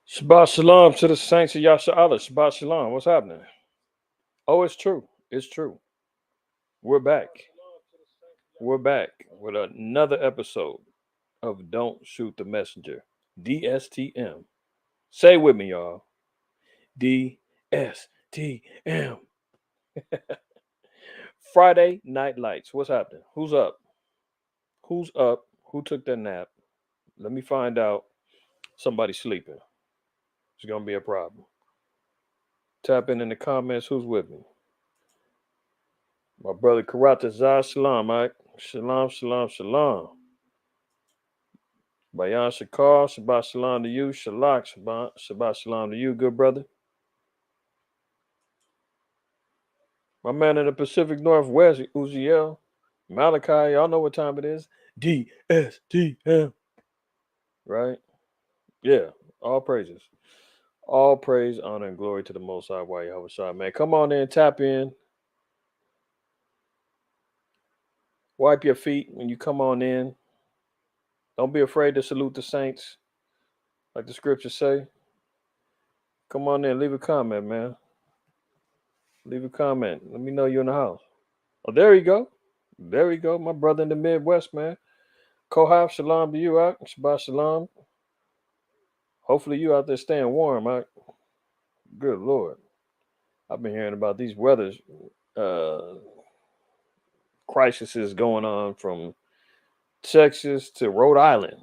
Shabbat shalom to the saints of Yasha Allah. Shabbat shalom. What's happening? Oh, it's true. It's true. We're back. We're back with another episode of Don't Shoot the Messenger. DSTM. Say it with me, y'all. DSTM. Friday Night Lights. What's happening? Who's up? Who's up? Who took their nap? Let me find out. Somebody's sleeping. It's going to be a problem. Tap in the comments. Who's with me? My brother Karata Zah Shalom, Mike. Shalom, shalom, shalom. Bayan Shakar, Shabbat Shalom to you. Shalak, Shabbat Shalom to you, good brother. My man in the Pacific Northwest, Uziel, Malachi, y'all know what time it is. DSTM. Right? Yeah, all praises. All praise, honor, and glory to the Most High, Yahweh Shai, man. Come on in, tap in. Wipe your feet when you come on in. Don't be afraid to salute the saints, like the scriptures say. Come on in, leave a comment, man. Leave a comment. Let me know you're in the house. Oh, there you go. There you go. My brother in the Midwest, man. Kohaf, shalom to you, Ak. Shabbat shalom. Hopefully you out there staying warm, Ak. Good Lord. I've been hearing about these weather crises going on from Texas to Rhode Island.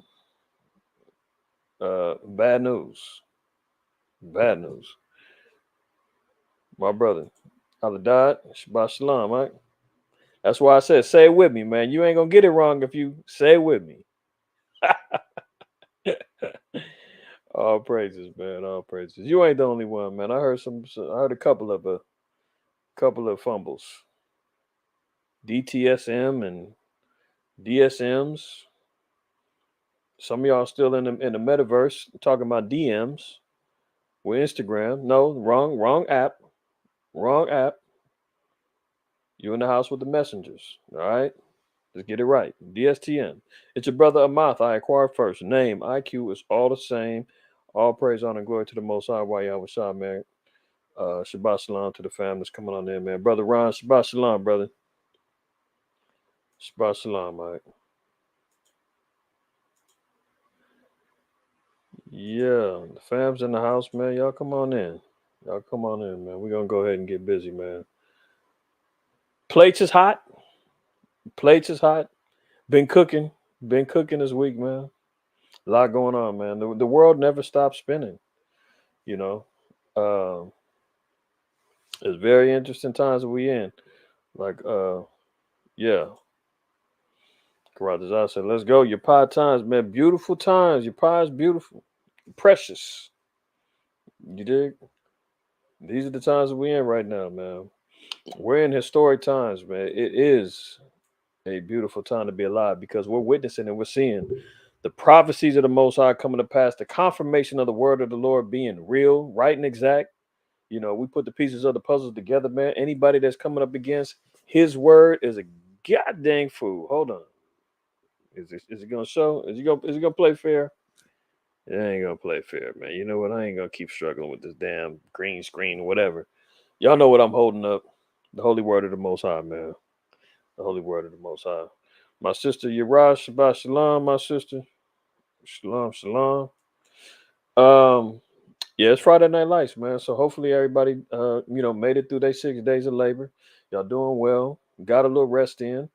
Bad news. Bad news. My brother. Aladad, Shabbat shalom, Ak. That's why I said, say it with me, man. You ain't going to get it wrong if you say it with me. All praises, man. All praises. You ain't the only one, man. I heard a couple of fumbles. DTSM and DSMs. Some of y'all still in the metaverse talking about DMs with Instagram. No, wrong app. Wrong app. You in the house with the messengers. All right? Let's get it right. DSTM. It's your brother IQAhmath. I acquired first. Name, IQ is all the same. All praise, honor, and glory to the Most High. Yahweh Shai, man. Shabbat shalom to the fam that's coming on there, man. Brother Ron, Shabbat shalom, brother. Shabbat shalom, Mike. Yeah, the fam's in the house, man. Y'all come on in. Y'all come on in, man. We're going to go ahead and get busy, man. Plates is hot. Plates is hot. Been cooking this week, man. A lot going on, man. The world never stops spinning, you know. It's very interesting times that we in. Like, yeah. Karate said, let's go. Your pie times, man. Beautiful times. Your pie is beautiful. Precious. You dig? These are the times that we're in right now, man. We're in historic times, man. It is a beautiful time to be alive because we're witnessing and we're seeing the prophecies of the Most High coming to pass, the confirmation of the word of the Lord being real, right and exact. You know, we put the pieces of the puzzle together, man. Anybody that's coming up against his word is a goddamn fool. Hold on. Is it gonna show? Is he gonna play fair? It ain't gonna play fair, man. You know what? I ain't gonna keep struggling with this damn green screen or whatever. Y'all know what I'm holding up. The holy word of the Most High, man. The holy word of the Most High. My sister Yerah, Shabbat Shalom, my sister. Shalom, shalom. Yeah, it's Friday Night Lights, man. So hopefully everybody made it through their 6 days of labor. Y'all doing well. Got a little rest in.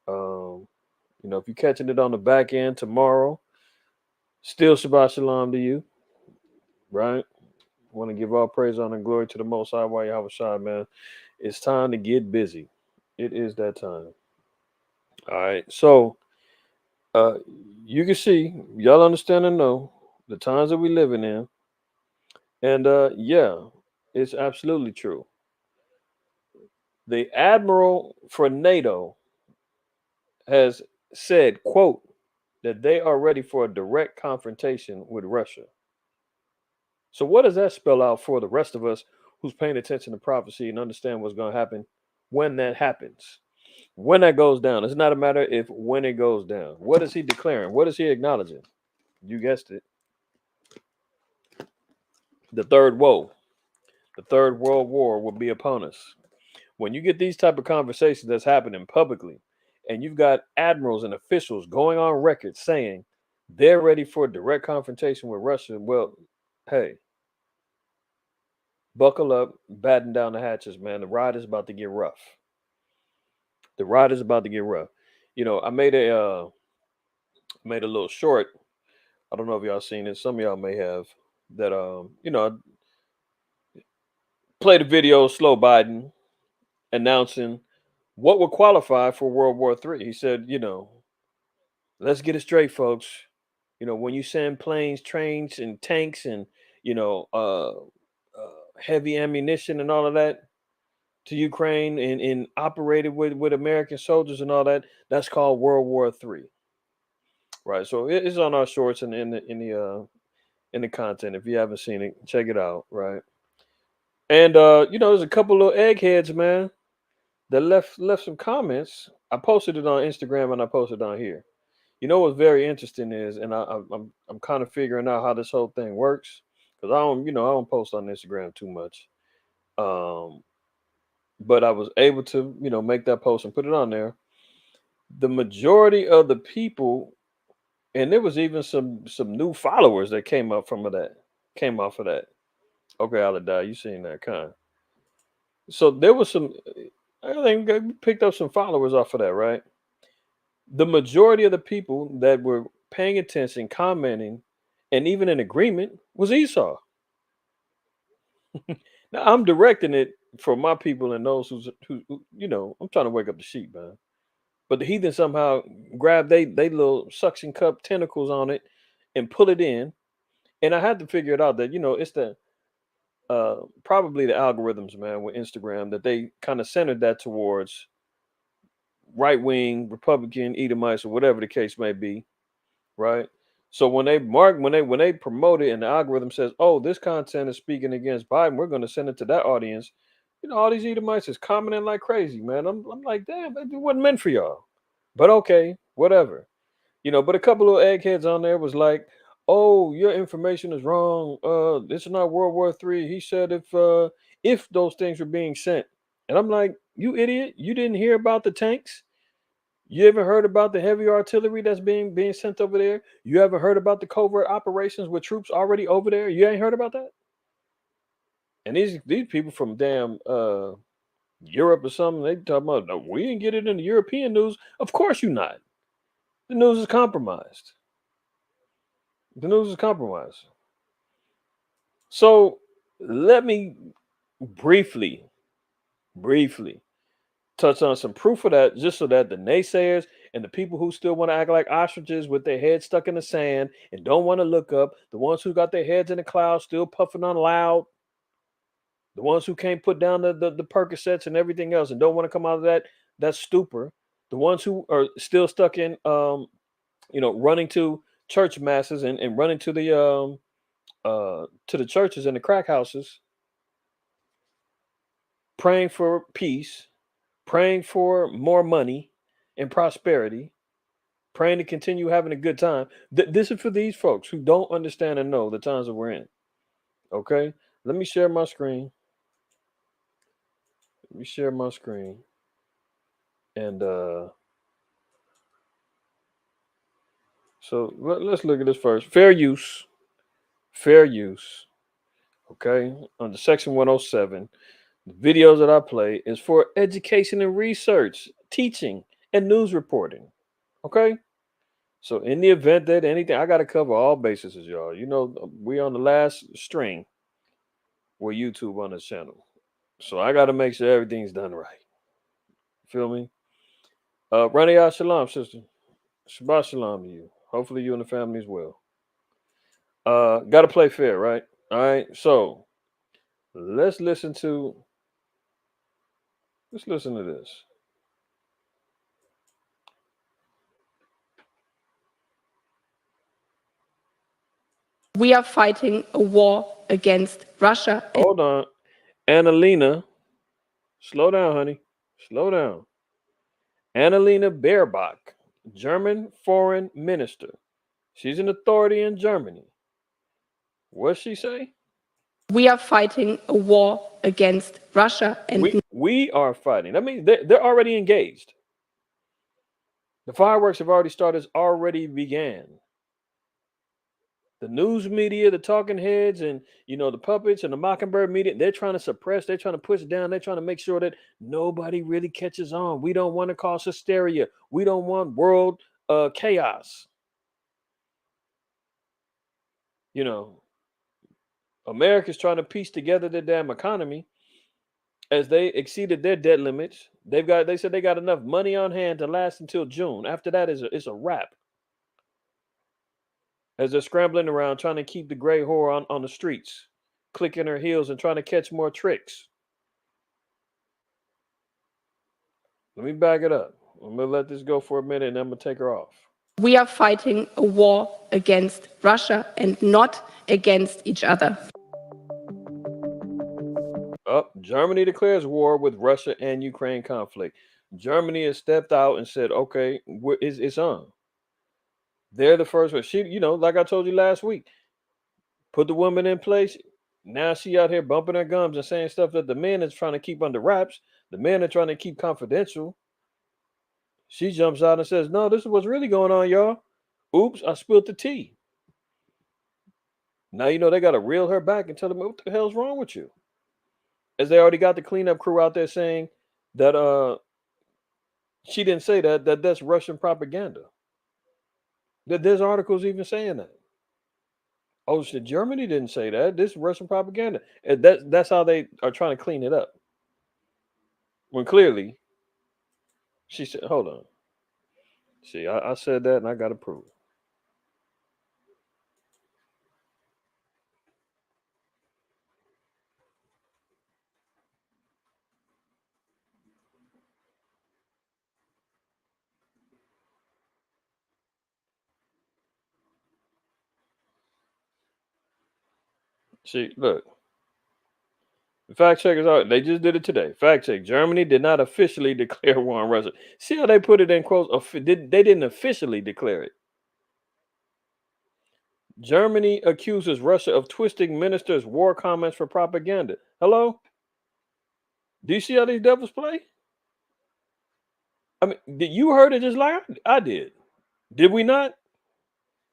If you're catching it on the back end tomorrow, Still Shabbat Shalom to you, right? Want to give all praise, honor, and glory to the Most High, Yahweh Shai, man. It's time to get busy. It is that time. All right. So, uh, you can see, y'all understand and know the times that we living in. And yeah, it's absolutely true. The admiral for NATO has said, quote, that they are ready for a direct confrontation with Russia. So what does that spell out for the rest of us who's paying attention to prophecy and understand what's going to happen when that happens? When that goes down. It's not a matter if when it goes down. What is he declaring? What is he acknowledging? You guessed it. The third woe. The third world war will be upon us. When you get these type of conversations that's happening publicly, and you've got admirals and officials going on record saying they're ready for a direct confrontation with Russia, well, hey, buckle up, batten down the hatches, man. The ride is about to get rough. The ride is about to get rough. You know, I made a little short. I don't know if y'all seen it. Some of y'all may have that. I played a video, slow Biden announcing what would qualify for World War III. He said, let's get it straight, folks. When you send planes, trains, and tanks, and heavy ammunition and all of that to Ukraine and operated with American soldiers and all that, that's called World War III, right? So it's on our shorts and in the content. If you haven't seen it, check it out, right? And there's a couple of eggheads, man, that left some comments. I posted it on Instagram and I posted it on here. You know what's very interesting is, and I'm kind of figuring out how this whole thing works because I don't post on Instagram too much. Um, but I was able to make that post and put it on there. The majority of the people, and there was even some new followers that came off of that. Okay, I'll die. You seen that kind? So there was some. I think we picked up some followers off of that, right? The majority of the people that were paying attention, commenting, and even in agreement was Esau. Now I'm directing it for my people and those who I'm trying to wake up the sheep, man. But the heathen somehow grab they little suction cup tentacles on it and pull it in. And I had to figure it out that it's the probably the algorithms, man, with Instagram that they kind of centered that towards right wing Republican Edomites or whatever the case may be, right? So when they promote it and the algorithm says, "Oh, this content is speaking against Biden," we're going to send it to that audience. All these Edomites is commenting like crazy, man. I'm like, damn, it wasn't meant for y'all. But okay, whatever. But a couple of eggheads on there was like, "Oh, your information is wrong. This is not World War III." He said if those things were being sent, and I'm like, "You idiot! You didn't hear about the tanks? You ever heard about the heavy artillery that's being sent over there? You ever heard about the covert operations with troops already over there? You ain't heard about that?" And these people from damn Europe or something, they talking about, "No, we didn't get it in the European news." Of course you not. The news is compromised. The news is compromised. So let me briefly, briefly touch on some proof of that, just so that the naysayers and the people who still want to act like ostriches with their heads stuck in the sand and don't want to look up, the ones who got their heads in the clouds, still puffing on loud, the ones who can't put down the Percocets and everything else and don't want to come out of that stupor, the ones who are still stuck in running to church masses and running to the churches and the crack houses, praying for peace, praying for more money and prosperity, praying to continue having a good time. This is for these folks who don't understand and know the times that we're in. Okay, let me share my screen. Let me share my screen, and so let's look at this first. Fair use, fair use. Okay, under Section 107, the videos that I play is for education and research, teaching, and news reporting. Okay, So in the event that anything, I got to cover all bases, y'all. You know, we on the last string with YouTube on this channel, so I got to make sure everything's done right. Feel me? Rania Shalom, sister. Shabbat Shalom to you. Hopefully you and the family as well. Got to play fair, right? All right. So let's listen to this. We are fighting a war against Russia. Hold on, Annalena. Slow down, honey. Slow down. Annalena Baerbock, German foreign minister. She's an authority in Germany. What's she say? We are fighting a war against Russia and We are fighting. That means they're already engaged. The fireworks have already started, already began. The news media, the talking heads, and the puppets and the Mockingbird media, they're trying to suppress, they're trying to push down, they're trying to make sure that nobody really catches on. We don't want to cause hysteria. We don't want world chaos. You know, America's trying to piece together their damn economy as they exceeded their debt limits. They said they got enough money on hand to last until June. After that, it's a wrap. As they're scrambling around trying to keep the gray whore on the streets, clicking her heels and trying to catch more tricks. Let me back it up. I'm gonna let this go for a minute and I'm gonna take her off. we are fighting a war against Russia and not against each other. Germany declares war with Russia and Ukraine conflict. Germany has stepped out and said, okay, it's on. They're the first one. She, like I told you last week, put the woman in place. Now she out here bumping her gums and saying stuff that the men is trying to keep under wraps. The men are trying to keep confidential. She jumps out and says, no, this is what's really going on, y'all. Oops, I spilled the tea. Now they got to reel her back and tell them what the hell's wrong with you. As they already got the cleanup crew out there saying that she didn't say that's Russian propaganda. There's articles even saying that. Oh shit, Germany didn't say that. This is Russian propaganda. And that's how they are trying to clean it up. When clearly she said, hold on. See, I said that and I got to prove it. See, look. The fact checkers out. They just did it today. Fact check. Germany did not officially declare war on Russia. See how they put it in quotes? They didn't officially declare it. Germany accuses Russia of twisting ministers' war comments for propaganda. Hello? Do you see how these devils play? I mean, you heard it just like I did. Did we not?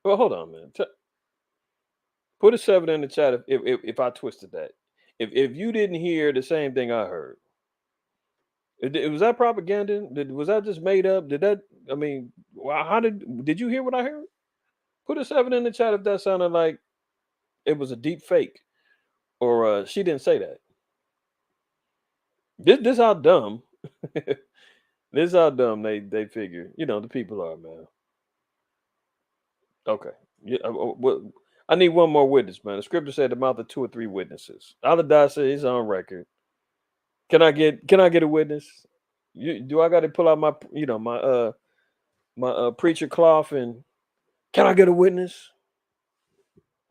Well, hold on, man. Put a 7 in the chat if I twisted that. If you didn't hear the same thing I heard. Was that propaganda? Was that just made up? I mean, how did you hear what I heard? Put a 7 in the chat if that sounded like it was a deep fake or she didn't say that. This how dumb. This is how dumb they figure. The people are, man. Okay. Yeah. I need one more witness, man. The scripture said the mouth of 2 or 3 witnesses. Allah said he's on record. Can I get a witness? Do I got to pull out my my preacher cloth and can I get a witness?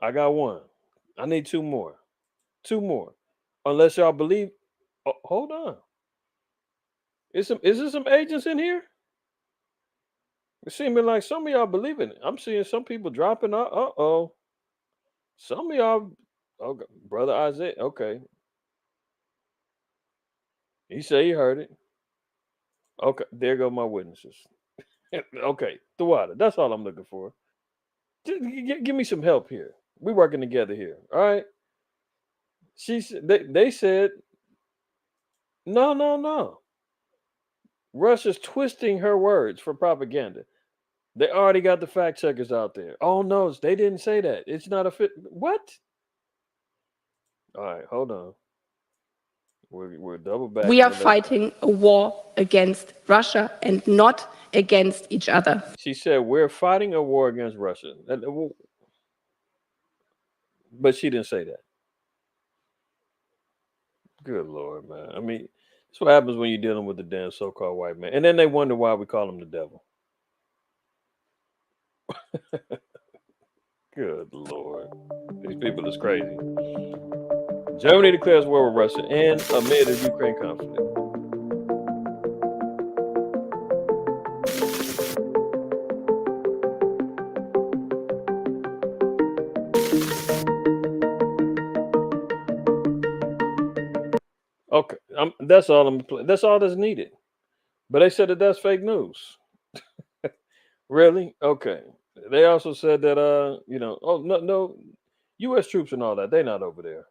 I got one. I need 2 more. 2 more. Unless y'all believe. Oh, hold on. Is there some agents in here? It seems like some of y'all believe in it. I'm seeing some people dropping out. Uh-oh. Some of y'all, okay, brother Isaiah. Okay. He said he heard it. Okay, there go my witnesses. Okay, the water. That's all I'm looking for. Just give me some help here. We working together here. All right. They said no. Russia's twisting her words for propaganda. They already got the fact checkers out there. Oh no, they didn't say that. It's not a fit. What? All right, hold on. We're double We backing are it. Let's. fighting a war against Russia and not against each other. She said we're fighting a war against Russia, but she didn't say that. Good lord, man. I mean, that's what happens when you're dealing with the damn so-called white man, and then they wonder why we call him the devil. Good lord, these people is crazy. Germany declares war with Russia and amid the Ukraine conflict. Okay, that's all. That's all that's needed. But they said that that's fake news. Really? Okay. They also said that oh no, U.S. troops and all that. They're not over there.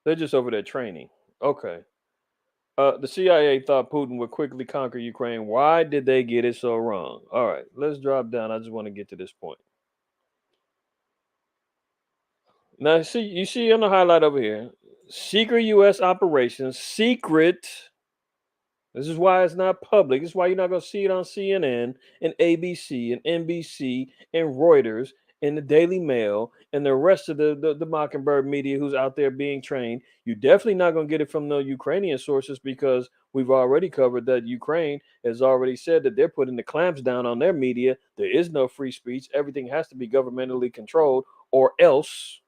They're just over there training. Okay. The CIA thought Putin would quickly conquer Ukraine. Why did they get it so wrong? All right, let's drop down. I just want to get to this point. Now, see, you see on the highlight over here, secret U.S. operations, secret. This is why it's not public. This is why you're not going to see it on CNN and ABC and NBC and Reuters and the Daily Mail and the rest of the Mockingbird media who's out there being trained. You're definitely not going to get it from the Ukrainian sources because we've already covered that Ukraine has already said that they're putting the clamps down on their media. There is no free speech. Everything has to be governmentally controlled or else.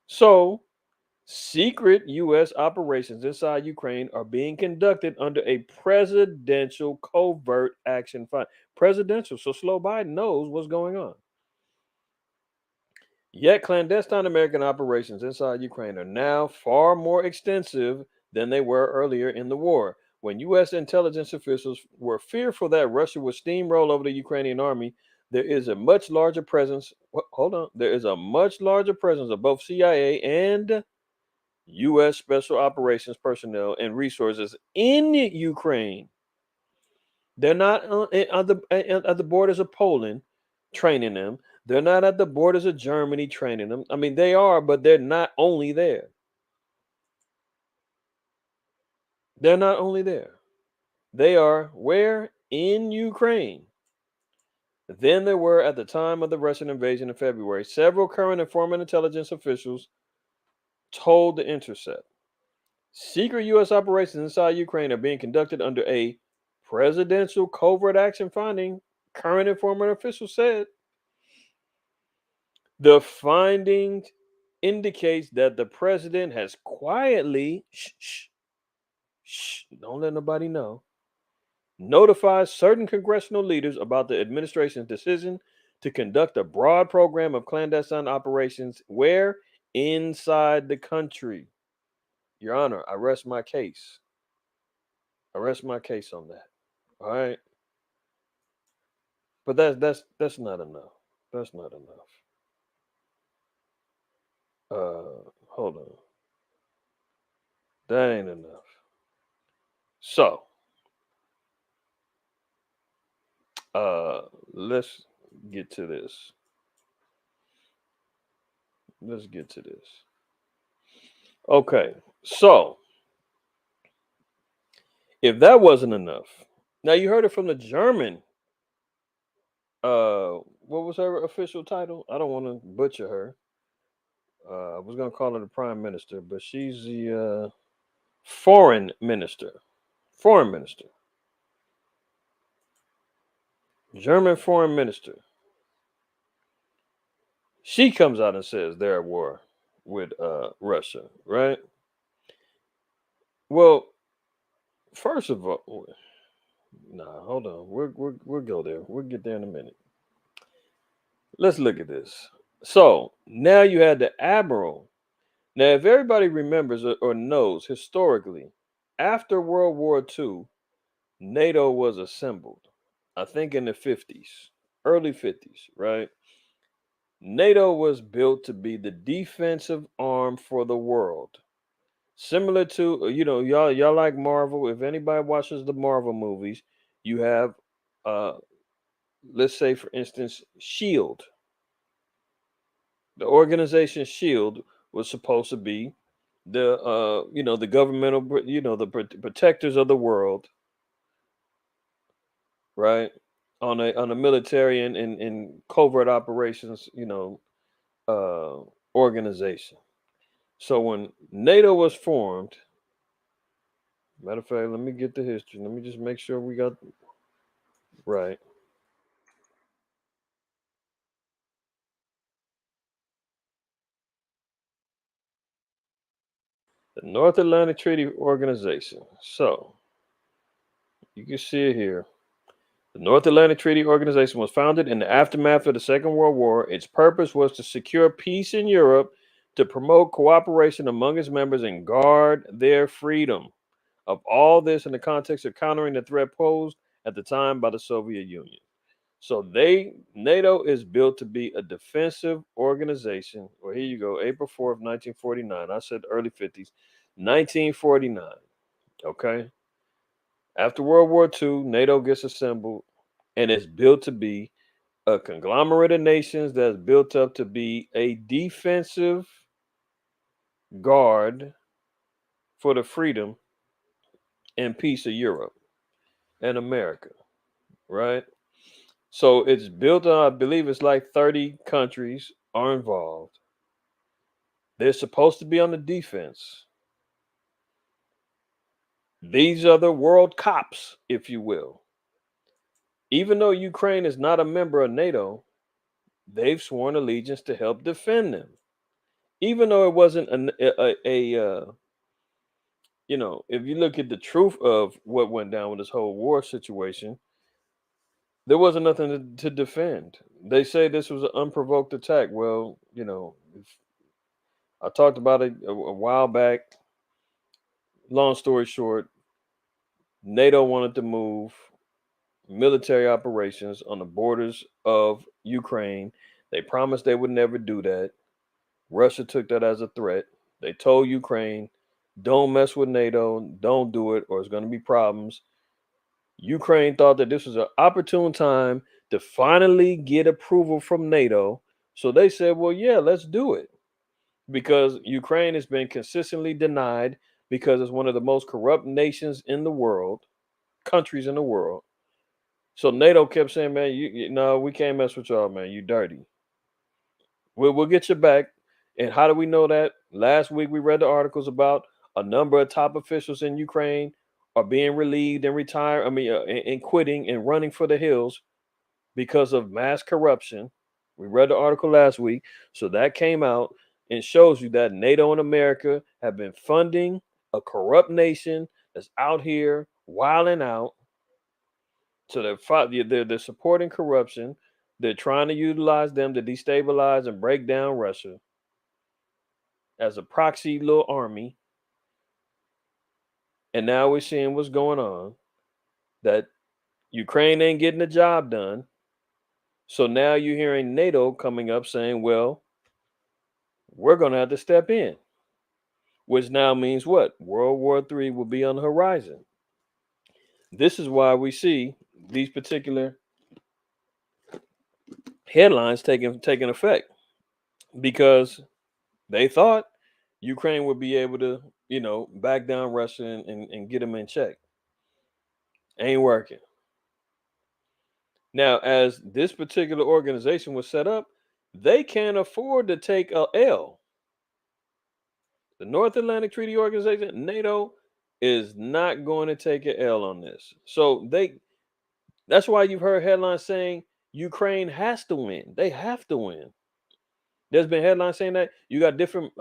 So secret U.S. operations inside Ukraine are being conducted under a presidential covert action fund. Presidential, so Slow Biden knows what's going on. Yet clandestine American operations inside Ukraine are now far more extensive than they were earlier in the war. When U.S. intelligence officials were fearful that Russia would steamroll over the Ukrainian army, there is a much larger presence. Hold on. There is a much larger presence of both CIA and U.S. Special Operations personnel and resources in Ukraine. They're not at the borders of Poland training them. They're not at the borders of Germany training them. I mean, they are, but they're not only there. They're not only there. They are where? In Ukraine. Than they were at the time of the Russian invasion in February. Several current and former intelligence officials told The Intercept. Secret U.S. operations inside Ukraine are being conducted under a presidential covert action finding, current and former officials said. The finding indicates that the president has quietly, don't let nobody know, notified certain congressional leaders about the administration's decision to conduct a broad program of clandestine operations where? Inside the country. Your Honor, I rest my case. I rest my case on that. All right. But that's not enough. That's not enough. Hold on. That ain't enough. So, uh, let's get to this. Let's get to this. Okay. So, if that wasn't enough, now you heard it from the German. What was her official title? I don't want to butcher her. I was gonna call her the prime minister, but she's the foreign minister. Foreign minister. German foreign minister. She comes out and says they're at war with Russia, right? Well, first of all, nah, hold on. We'll go there. We'll get there in a minute. Let's look at this. So now you had the admiral. Now, if everybody remembers or knows historically, after World War II, NATO was assembled. I think in the 50s, early 50s, right? NATO was built to be the defensive arm for the world. Similar to y'all like Marvel. If anybody watches the Marvel movies, you have uh let's say for instance, Shield. The organization Shield was supposed to be the the governmental the protectors of the world, right? On a military and covert operations, uh organization. So when NATO was formed, matter of fact, let me get the history. Let me just make sure we got right. The North Atlantic Treaty Organization. So you can see it here. The North Atlantic Treaty Organization was founded in the aftermath of the Second World War. Its purpose was to secure peace in Europe, to promote cooperation among its members, and guard their freedom. Of all this in the context of countering the threat posed at the time by the Soviet Union. So NATO is built to be a defensive organization. Well, here you go, April 4th, 1949. I said early 50s, 1949. Okay. After World War II, NATO gets assembled and it's built to be a conglomerate of nations that's built up to be a defensive guard for the freedom and peace of Europe and America, right? So it's built on, I believe it's like 30 countries are involved. They're supposed to be on the defense. These are the world cops, if you will. Even though Ukraine is not a member of NATO, they've sworn allegiance to help defend them. Even though it wasn't if you look at the truth of what went down with this whole war situation, there wasn't nothing to defend. They say this was an unprovoked attack. Well, I talked about it a while back. Long story short, NATO wanted to move military operations on the borders of Ukraine. They promised they would never do that. Russia took that as a threat. They told Ukraine, don't mess with NATO, don't do it, or it's going to be problems. Ukraine thought that this was an opportune time to finally get approval from NATO. So they said, well, yeah, let's do it. Because Ukraine has been consistently denied because it's one of the most corrupt nations in the world, countries in the world. So NATO kept saying, man, no, we can't mess with y'all, man. You dirty. We'll get you back. And how do we know that? Last week we read the articles about a number of top officials in Ukraine are being relieved and retired. And quitting and running for the hills because of mass corruption. We read the article last week. So that came out and shows you that NATO and America have been funding a corrupt nation that's out here wilding out. So they're supporting corruption. They're trying to utilize them to destabilize and break down Russia as a proxy little army. And now we're seeing what's going on. That Ukraine ain't getting the job done. So now you're hearing NATO coming up saying, well, we're going to have to step in, which now means what? World War III will be on the horizon. This is why we see these particular headlines taking effect, because they thought Ukraine would be able to, back down Russia and get them in check. Ain't working. Now, as this particular organization was set up, they can't afford to take a L. The North Atlantic Treaty Organization, NATO, is not going to take an L on this. So that's why you've heard headlines saying Ukraine has to win. They have to win. There's been headlines saying that. You got different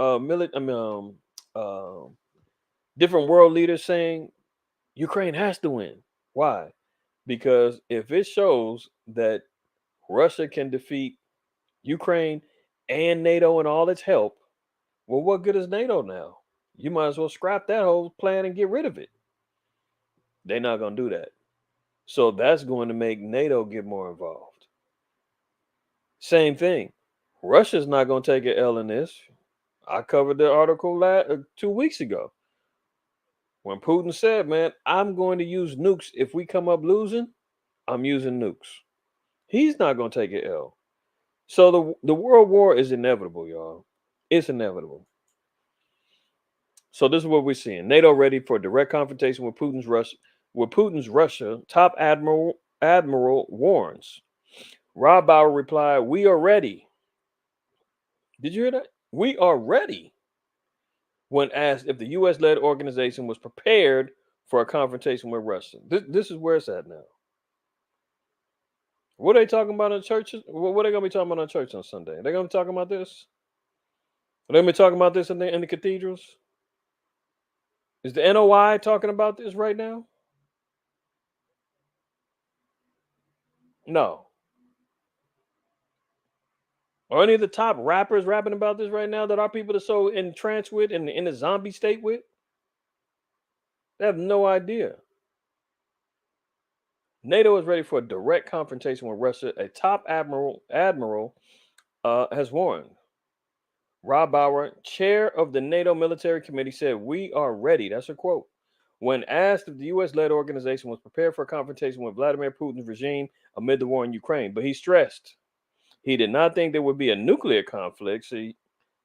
different world leaders saying Ukraine has to win. Why? Because if it shows that Russia can defeat Ukraine and NATO and all its help, well, what good is NATO now? You might as well scrap that whole plan and get rid of it. They're not going to do that. So that's going to make NATO get more involved. Same thing. Russia's not going to take an L in this. I covered the article 2 weeks ago when Putin said, man, I'm going to use nukes. If we come up losing, I'm using nukes. He's not going to take an L. So the world war is inevitable, y'all. It's inevitable. So this is what we're seeing. NATO ready for direct confrontation with Putin's Russia. Top admiral warns. Rob Bauer replied, "We are ready." Did you hear that? We are ready. When asked if the U.S.-led organization was prepared for a confrontation with Russia. This is where it's at now. What are they talking about in churches? What are they going to be talking about in church on Sunday? They're going to be talking about this? Are they going to be talking about this in the cathedrals? Is the NOI talking about this right now? No. Are any of the top rappers rapping about this right now that our people are so entranced with and in a zombie state with? They have no idea. NATO is ready for a direct confrontation with Russia. A top admiral has warned. Rob Bauer, chair of the NATO Military Committee, said, "We are ready." That's a quote. When asked if the U.S. led organization was prepared for a confrontation with Vladimir Putin's regime amid the war in Ukraine, but he stressed he did not think there would be a nuclear conflict. See,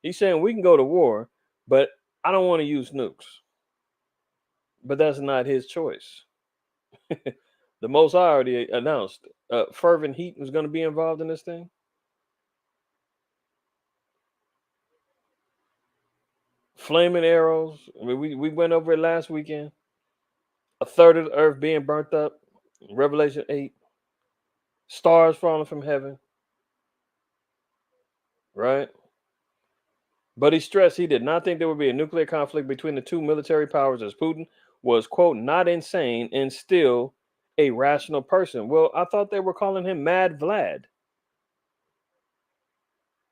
he's saying we can go to war, but I don't want to use nukes. But that's not his choice. The Most High already announced fervent heat was going to be involved in this thing. Flaming arrows. I mean, we went over it last weekend. A third of the earth being burnt up. Revelation 8. Stars falling from heaven. Right? But he stressed he did not think there would be a nuclear conflict between the two military powers as Putin was, quote, not insane and still a rational person. Well, I thought they were calling him Mad Vlad.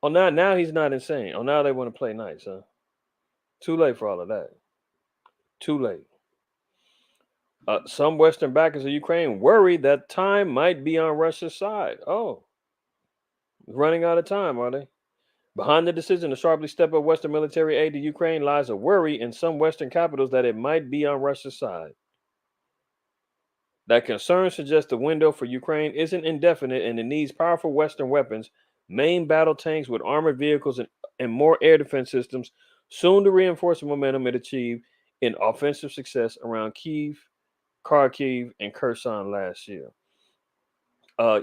Oh, now he's not insane. Oh, now they want to play nice, huh? Too late for all of that. Too late. Some Western backers of Ukraine worry that time might be on Russia's side. Oh, running out of time, are they? Behind the decision to sharply step up Western military aid to Ukraine lies a worry in some Western capitals that it might be on Russia's side. That concern suggests the window for Ukraine isn't indefinite and it needs powerful Western weapons, main battle tanks with armored vehicles and more air defense systems, soon to reinforce the momentum it achieved in offensive success around Kyiv, Kharkiv, and Kherson last year.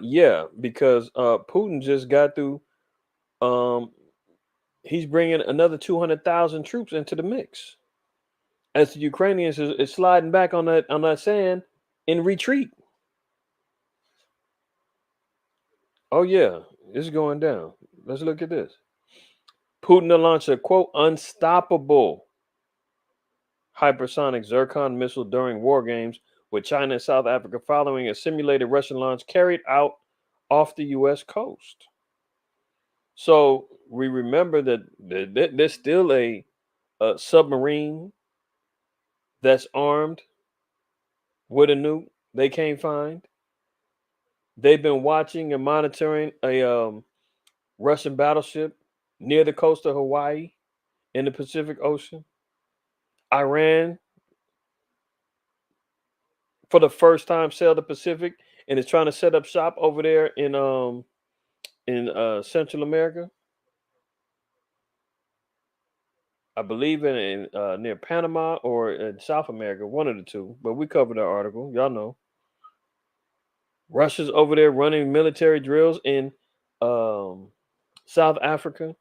Yeah, because Putin just got through. Um, he's bringing another 200,000 troops into the mix as the Ukrainians is sliding back on that sand in retreat. Oh yeah, it's going down. Let's look at this. Putin to launch a quote unstoppable hypersonic Zircon missile during war games with China and South Africa following a simulated Russian launch carried out off the U.S. coast. So we remember that there's still a submarine that's armed with a nuke they can't find. They've been watching and monitoring a Russian battleship near the coast of Hawaii in the Pacific Ocean. Iran, for the first time, sailed the Pacific and is trying to set up shop over there in Central America. I believe in near Panama or in South America, one of the two. But we covered that article. Y'all know. Russia's over there running military drills in um, South Africa.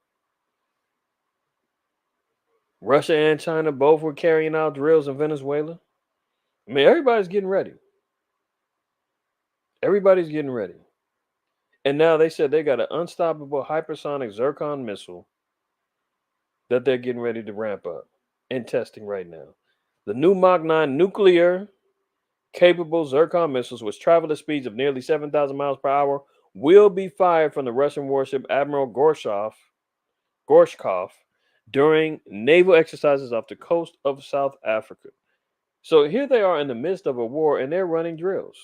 Russia and China both were carrying out drills in Venezuela. I mean, everybody's getting ready. Everybody's getting ready. And now they said they got an unstoppable hypersonic Zircon missile that they're getting ready to ramp up and testing right now. The new Mach 9 nuclear capable Zircon missiles, which travel at speeds of nearly 7,000 miles per hour, will be fired from the Russian warship Admiral Gorshkov during naval exercises off the coast of South Africa. So here they are in the midst of a war and they're running drills.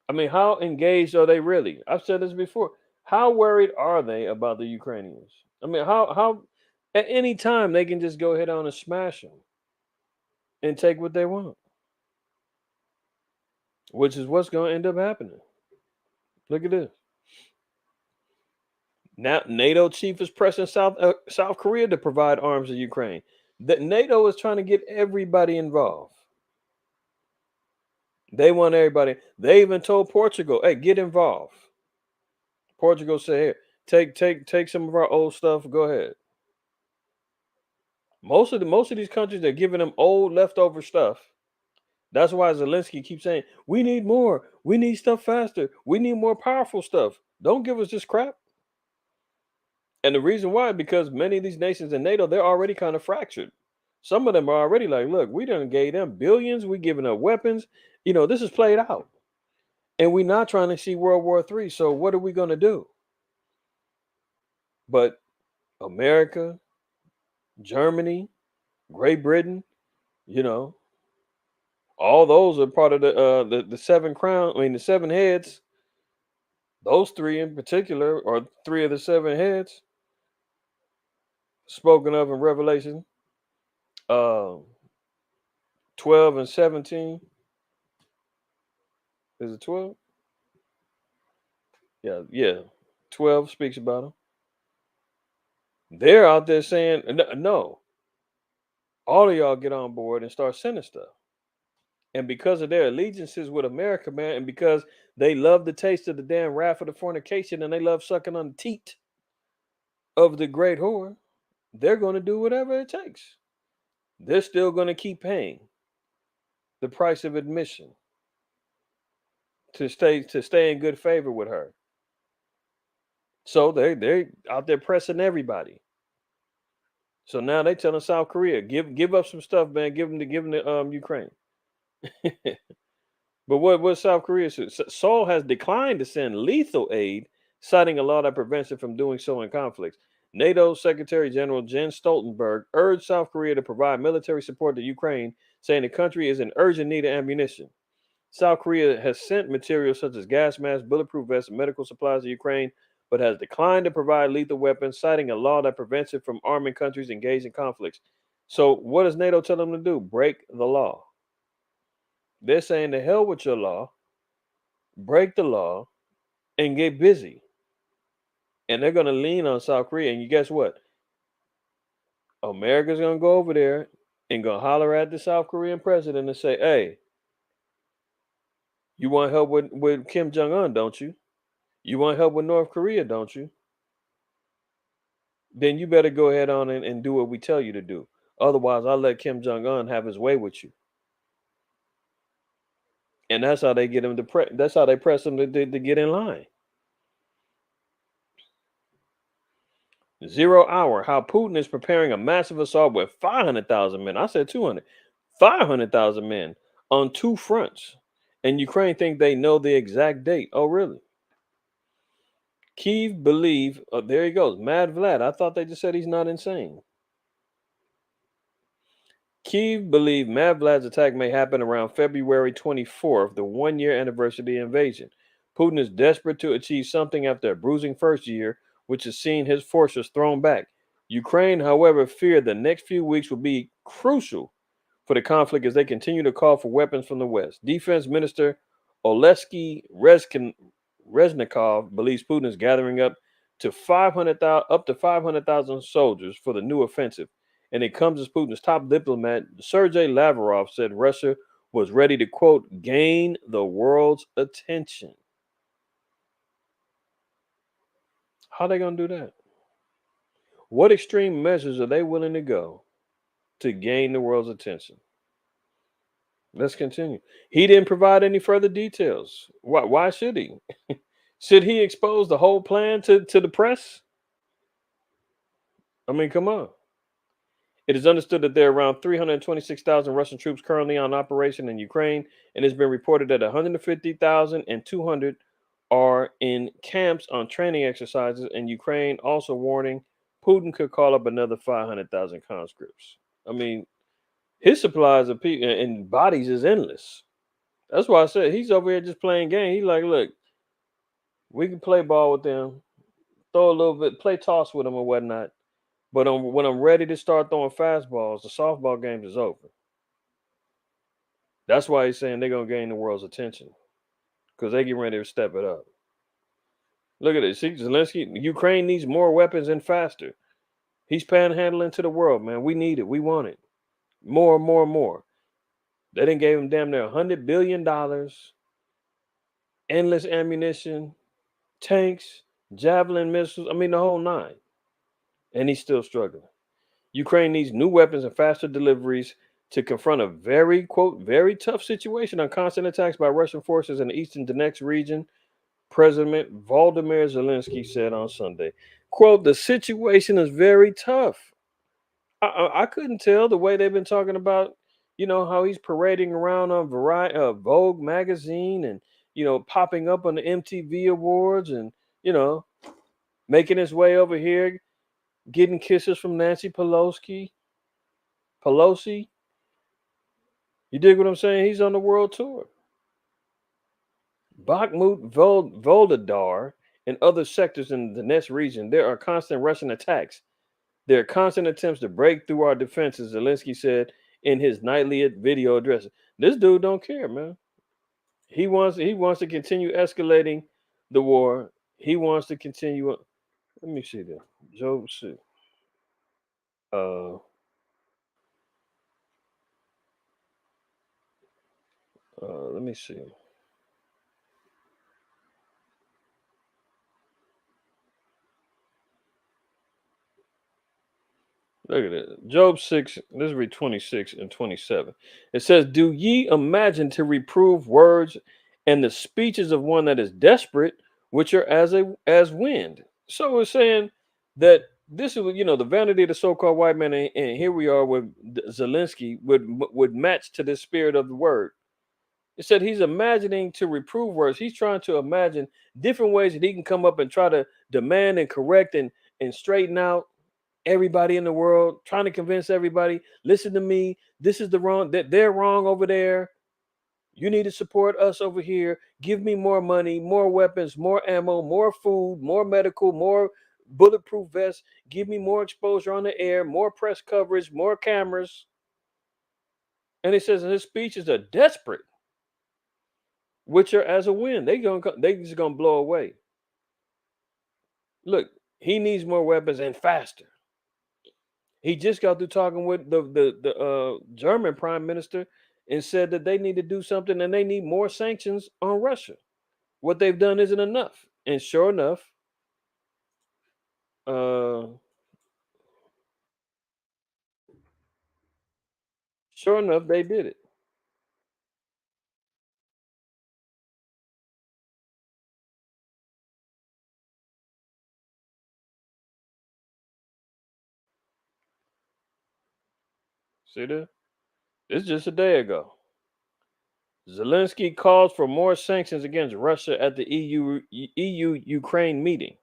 I mean, how engaged are they really? I've said this before. How worried are they about the Ukrainians? I mean, how at any time they can just go ahead on and smash them and take what they want, which is what's going to end up happening. Look at this. Now, NATO chief is pressing South Korea to provide arms to Ukraine. That NATO is trying to get everybody involved. They want everybody. They even told Portugal, "Hey, get involved." Portugal said, "Here, take some of our old stuff. Go ahead." Most of these countries are giving them old leftover stuff. That's why Zelensky keeps saying, "We need more. We need stuff faster. We need more powerful stuff. Don't give us this crap." And the reason why, because many of these nations in NATO, they're already kind of fractured. Some of them are already like, look, we done gave them billions, we giving up weapons. This is played out. And we're not trying to see World War III. So what are we going to do? But America, Germany, Great Britain, you know, all those are part of the seven crown. I mean, the seven heads. Those three in particular are three of the seven heads spoken of in Revelation uh, 12 and 17. Is it 12? Yeah, yeah. 12 speaks about them. They're out there saying, no, all of y'all get on board and start sending stuff. And because of their allegiances with America, man, and because they love the taste of the damn wrath of the fornication and they love sucking on the teat of the great whore, they're going to do whatever it takes. They're still going to keep paying the price of admission to stay in good favor with her. So they're out there pressing everybody. So now they telling South Korea, give up some stuff, man. Give them the Ukraine. But what South Korea said? Seoul has declined to send lethal aid, citing a law that prevents it from doing so in conflicts. NATO Secretary General Jens Stoltenberg urged South Korea to provide military support to Ukraine, saying the country is in urgent need of ammunition. South Korea has sent materials such as gas masks, bulletproof vests, and medical supplies to Ukraine, but has declined to provide lethal weapons, citing a law that prevents it from arming countries engaged in conflicts. So, what does NATO tell them to do? Break the law. They're saying, to hell with your law, break the law, and get busy. And they're going to lean on South Korea. And you guess what? America's going to go over there and going to holler at the South Korean president and say, hey, you want help with Kim Jong Un, don't you? You want help with North Korea, don't you? Then you better go ahead on and do what we tell you to do. Otherwise, I'll let Kim Jong Un have his way with you. And that's how they get him to that's how they press him to get in line. 0 hour, how Putin is preparing a massive assault with 500,000 men. I said 200. 500,000 men on two fronts. And Ukraine think they know the exact date. Oh, really? Kyiv believe, oh, there he goes. Mad Vlad. I thought they just said he's not insane. Kyiv believed Mad Vlad's attack may happen around February 24th, the 1 year anniversary of the invasion. Putin is desperate to achieve something after a bruising first year, which has seen his forces thrown back. Ukraine, however, feared the next few weeks will be crucial for the conflict as they continue to call for weapons from the West. Defense Minister Oleksiy Reznikov believes Putin is gathering up to 500,000 soldiers for the new offensive. And it comes as Putin's top diplomat, Sergei Lavrov, said Russia was ready to, quote, gain the world's attention. How are they going to do that? What extreme measures are they willing to go to gain the world's attention? Let's continue. He didn't provide any further details. Why should he? Should he expose the whole plan to the press? I mean, come on. It is understood that there are around 326,000 Russian troops currently on operation in Ukraine, and it's been reported that 150,000 and 200 are in camps on training exercises in Ukraine, also warning Putin could call up another 500,000 conscripts. I mean, his supplies of people and bodies is endless. That's why I said he's over here just playing game. He's like, look, we can play ball with them, throw a little bit, play toss with them or whatnot. But when I'm ready to start throwing fastballs, the softball games is over. That's why he's saying they're gonna gain the world's attention because they get ready to step it up. Look at it. See, Zelensky, Ukraine needs more weapons and faster. He's panhandling to the world, man. We need it. We want it. More, more, more. They didn't gave him damn near $100 billion, endless ammunition, tanks, javelin missiles. I mean, the whole nine. And he's still struggling. Ukraine needs new weapons and faster deliveries to confront a very, quote, very tough situation on constant attacks by Russian forces in the eastern Donetsk region, President Volodymyr Zelensky said on Sunday. Quote, the situation is very tough. I couldn't tell the way they've been talking about, how he's parading around on Vogue magazine and, popping up on the MTV Awards and, you know, making his way over here, getting kisses from Nancy Pelosi. You dig what I'm saying? He's on the world tour. Bakhmut, Volodar, and other sectors in the Donetsk region, there are constant Russian attacks. There are constant attempts to break through our defenses, Zelensky said in his nightly video address. This dude don't care, man. He wants to continue escalating the war. He wants to continue. Let me see that. Joe, see. Uh, let me see. Look at it. Job 6, this read 26 and 27. It says, do ye imagine to reprove words and the speeches of one that is desperate, which are as wind? So it's saying that this is, the vanity of the so-called white man, and here we are with Zelensky would match to this spirit of the word. It said he's imagining to reprove words. He's trying to imagine different ways that he can come up and try to demand and correct and straighten out everybody in the world, trying to convince everybody, listen to me, this is the wrong, that they're wrong over there. You need to support us over here. Give me more money, more weapons, more ammo, more food, more medical, more bulletproof vests. Give me more exposure on the air, more press coverage, more cameras. And he says his speeches are desperate, which are as a wind. They just gonna blow away. Look, he needs more weapons and faster. He just got through talking with the German prime minister and said that they need to do something and they need more sanctions on Russia. What they've done isn't enough. And uh, sure enough, they did it. See that? It's just a day ago. Zelensky calls for more sanctions against Russia at the EU Ukraine meeting.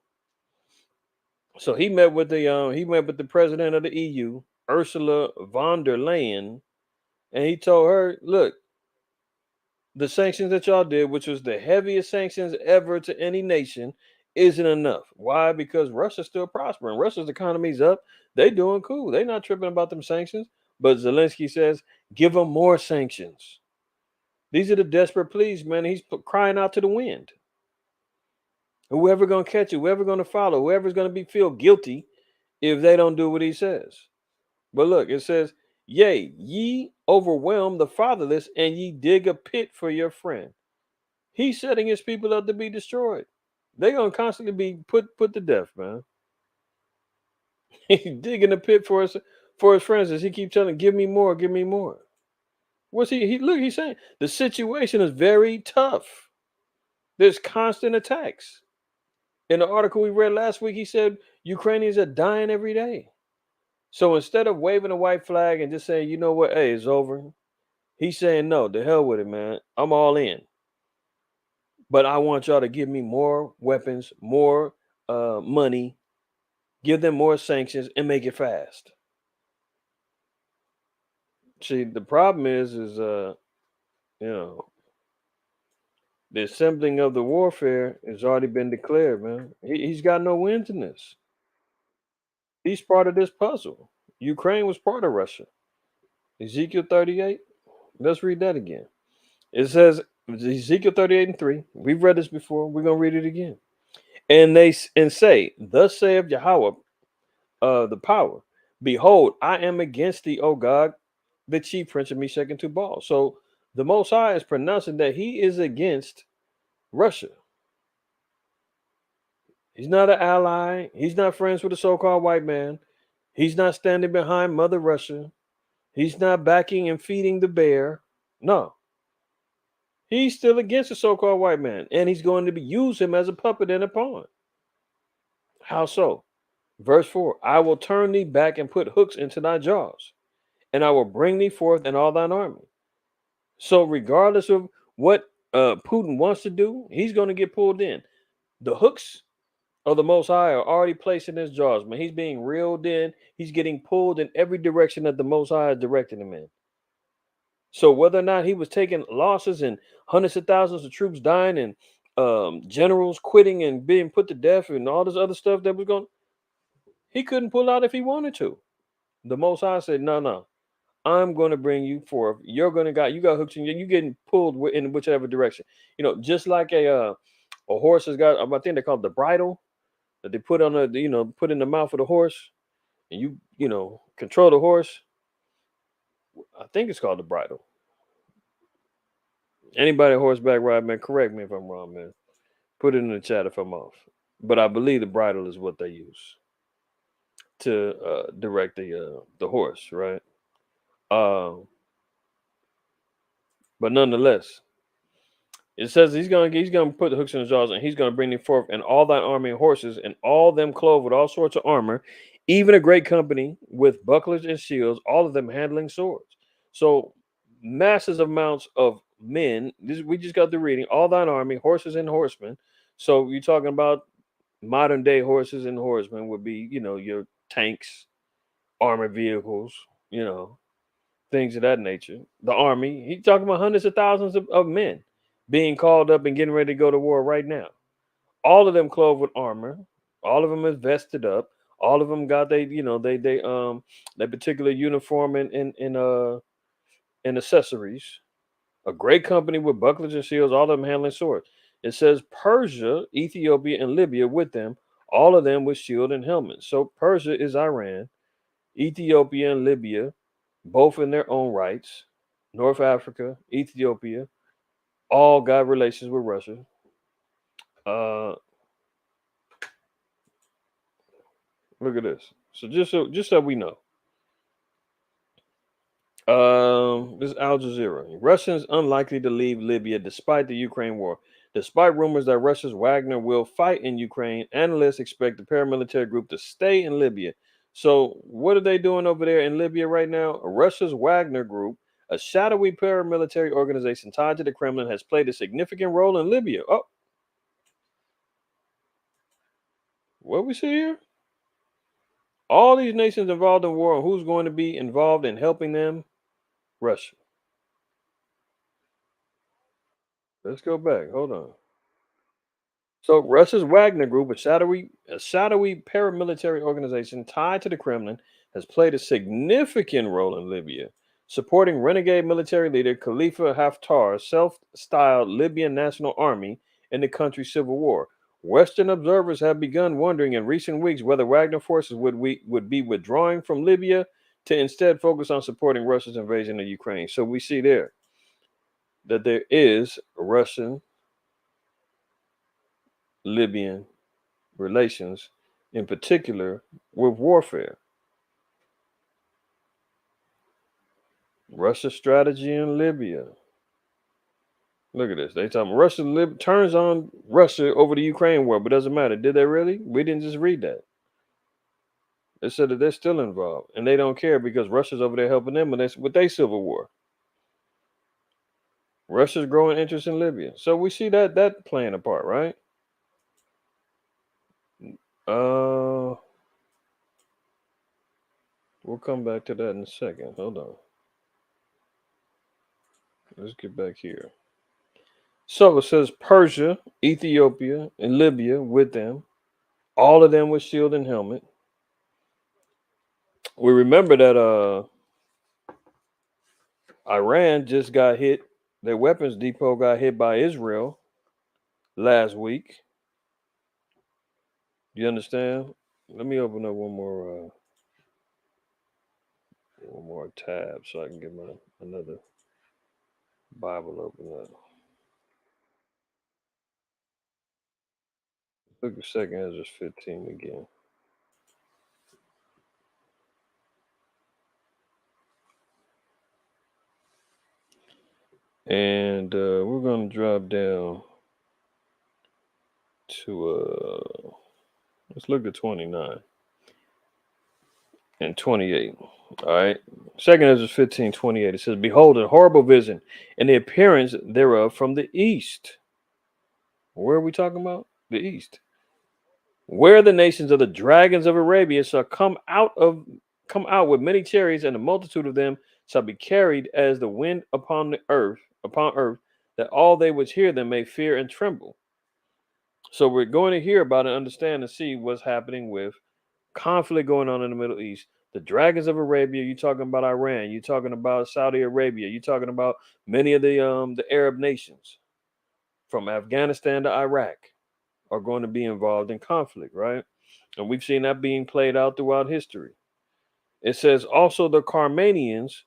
So he met with the president of the EU, Ursula von der Leyen, and he told her, look, the sanctions that y'all did, which was the heaviest sanctions ever to any nation, isn't enough. Why? Because Russia's still prospering. Russia's economy's up. They doing cool. They not tripping about them sanctions. But Zelensky says, give them more sanctions. These are the desperate pleas, man. He's crying out to the wind. Whoever gonna catch it, whoever gonna follow, whoever's gonna be feel guilty if they don't do what he says. But look, it says, yea, ye overwhelm the fatherless, and ye dig a pit for your friend. He's setting his people up to be destroyed. They're gonna constantly be put to death, man. He's digging a pit for his friends as he keeps telling, give me more, give me more. What's he look, he's saying the situation is very tough. There's constant attacks. In the article we read last week, he said Ukrainians are dying every day. So instead of waving a white flag and just saying, you know what, hey, it's over, he's saying, no, the hell with it, man. I'm all in. But I want y'all to give me more weapons, more money, give them more sanctions, and make it fast. See, the problem is you know, the assembling of the warfare has already been declared, man. He's got no wins in this. He's part of this puzzle. Ukraine was part of Russia. Ezekiel 38. Let's read that again. It says Ezekiel 38 and 3. We've read this before. We're gonna read it again. And and say, thus saith Yahweh, the power. Behold, I am against thee, O God, the chief prince of Meshach and Tubal. So the Most High is pronouncing that he is against Russia. He's not an ally. He's not friends with the so-called white man. He's not standing behind Mother Russia. He's not backing and feeding the bear. No, he's still against the so-called white man, and he's going to use him as a puppet and a pawn. How so? Verse 4, I will turn thee back and put hooks into thy jaws, and I will bring thee forth in all thine army. So regardless of what Putin wants to do, he's going to get pulled in. The hooks of the Most High are already placed in his jaws, man. He's being reeled in. He's getting pulled in every direction that the Most High is directing him in. So whether or not he was taking losses and hundreds of thousands of troops dying and generals quitting and being put to death and all this other stuff that was going, he couldn't pull out if he wanted to. The Most High said, "No, no, I'm going to bring you forth. You're going to got you got hooks and you're getting pulled in whichever direction. Just like a horse has got. I think they call it the bridle that they put on put in the mouth of the horse, and you control the horse. I think it's called the bridle. Anybody horseback ride, man, correct me if I'm wrong, man. Put it in the chat if I'm off. But I believe the bridle is what they use to direct the horse, right? Um, but nonetheless, it says he's gonna put the hooks in his jaws, and he's gonna bring them forth, and all thine army and horses, and all them clothed with all sorts of armor, even a great company with bucklers and shields, all of them handling swords. So masses amounts of men. We just got the reading. All thine army, horses and horsemen. So you're talking about modern day horses and horsemen would be, your tanks, armored vehicles, you know, things of that nature. The army, he's talking about hundreds of thousands of men being called up and getting ready to go to war right now. All of them clothed with armor. All of them is vested up. All of them got their particular uniform and accessories. A great company with bucklers and shields, all of them handling swords. It says Persia, Ethiopia, and Libya with them, all of them with shield and helmet. So Persia is Iran, Ethiopia and Libya, both in their own rights. North Africa, Ethiopia, all got relations with Russia. Uh, Look at this. So just so we know, this is Al Jazeera. Russians unlikely to leave Libya despite the Ukraine war. Despite rumors that Russia's Wagner will fight in Ukraine, analysts expect the paramilitary group to stay in Libya. So, what are they doing over there in Libya right now? Russia's Wagner group, a shadowy paramilitary organization tied to the Kremlin, has played a significant role in Libya. Oh, what we see here? All these nations involved in war, and who's going to be involved in helping them? Russia. Let's go back. Hold on. So Russia's Wagner Group, a shadowy paramilitary organization tied to the Kremlin, has played a significant role in Libya, supporting renegade military leader Khalifa Haftar's self-styled Libyan National Army in the country's civil war. Western observers have begun wondering in recent weeks whether Wagner forces would be withdrawing from Libya to instead focus on supporting Russia's invasion of Ukraine. So we see there that there is Russian Libyan relations, in particular with warfare. Russia's strategy in Libya. Look at this. They talking Russia turns on Russia over the Ukraine war, but doesn't matter. Did they really? We didn't just read that. They said that they're still involved and they don't care because Russia's over there helping them with their civil war. Russia's growing interest in Libya. So we see that playing a part, right? Uh we'll come back to that in a second. Hold on. Let's get back here. So it says Persia, Ethiopia, and Libya with them, all of them with shield and helmet. We remember that Iran just got hit, their weapons depot got hit by Israel last week. You understand? Let me open up one more tab so I can get my another Bible open up. Look at second Ezra 15 again. And we're gonna drop down to let's look at 29 and 28. All right. Second Ezra 15:28. It says, Behold, a horrible vision, and the appearance thereof from the east. Where are we talking about? The east. Where the nations of the dragons of Arabia shall come out with many chariots, and a multitude of them shall be carried as the wind upon earth, that all they which hear them may fear and tremble. So we're going to hear about and understand and see what's happening with conflict going on in the Middle East. The dragons of Arabia, you're talking about Iran, you're talking about Saudi Arabia, you're talking about many of the Arab nations from Afghanistan to Iraq are going to be involved in conflict, right? And we've seen that being played out throughout history. It says also the Carmanians,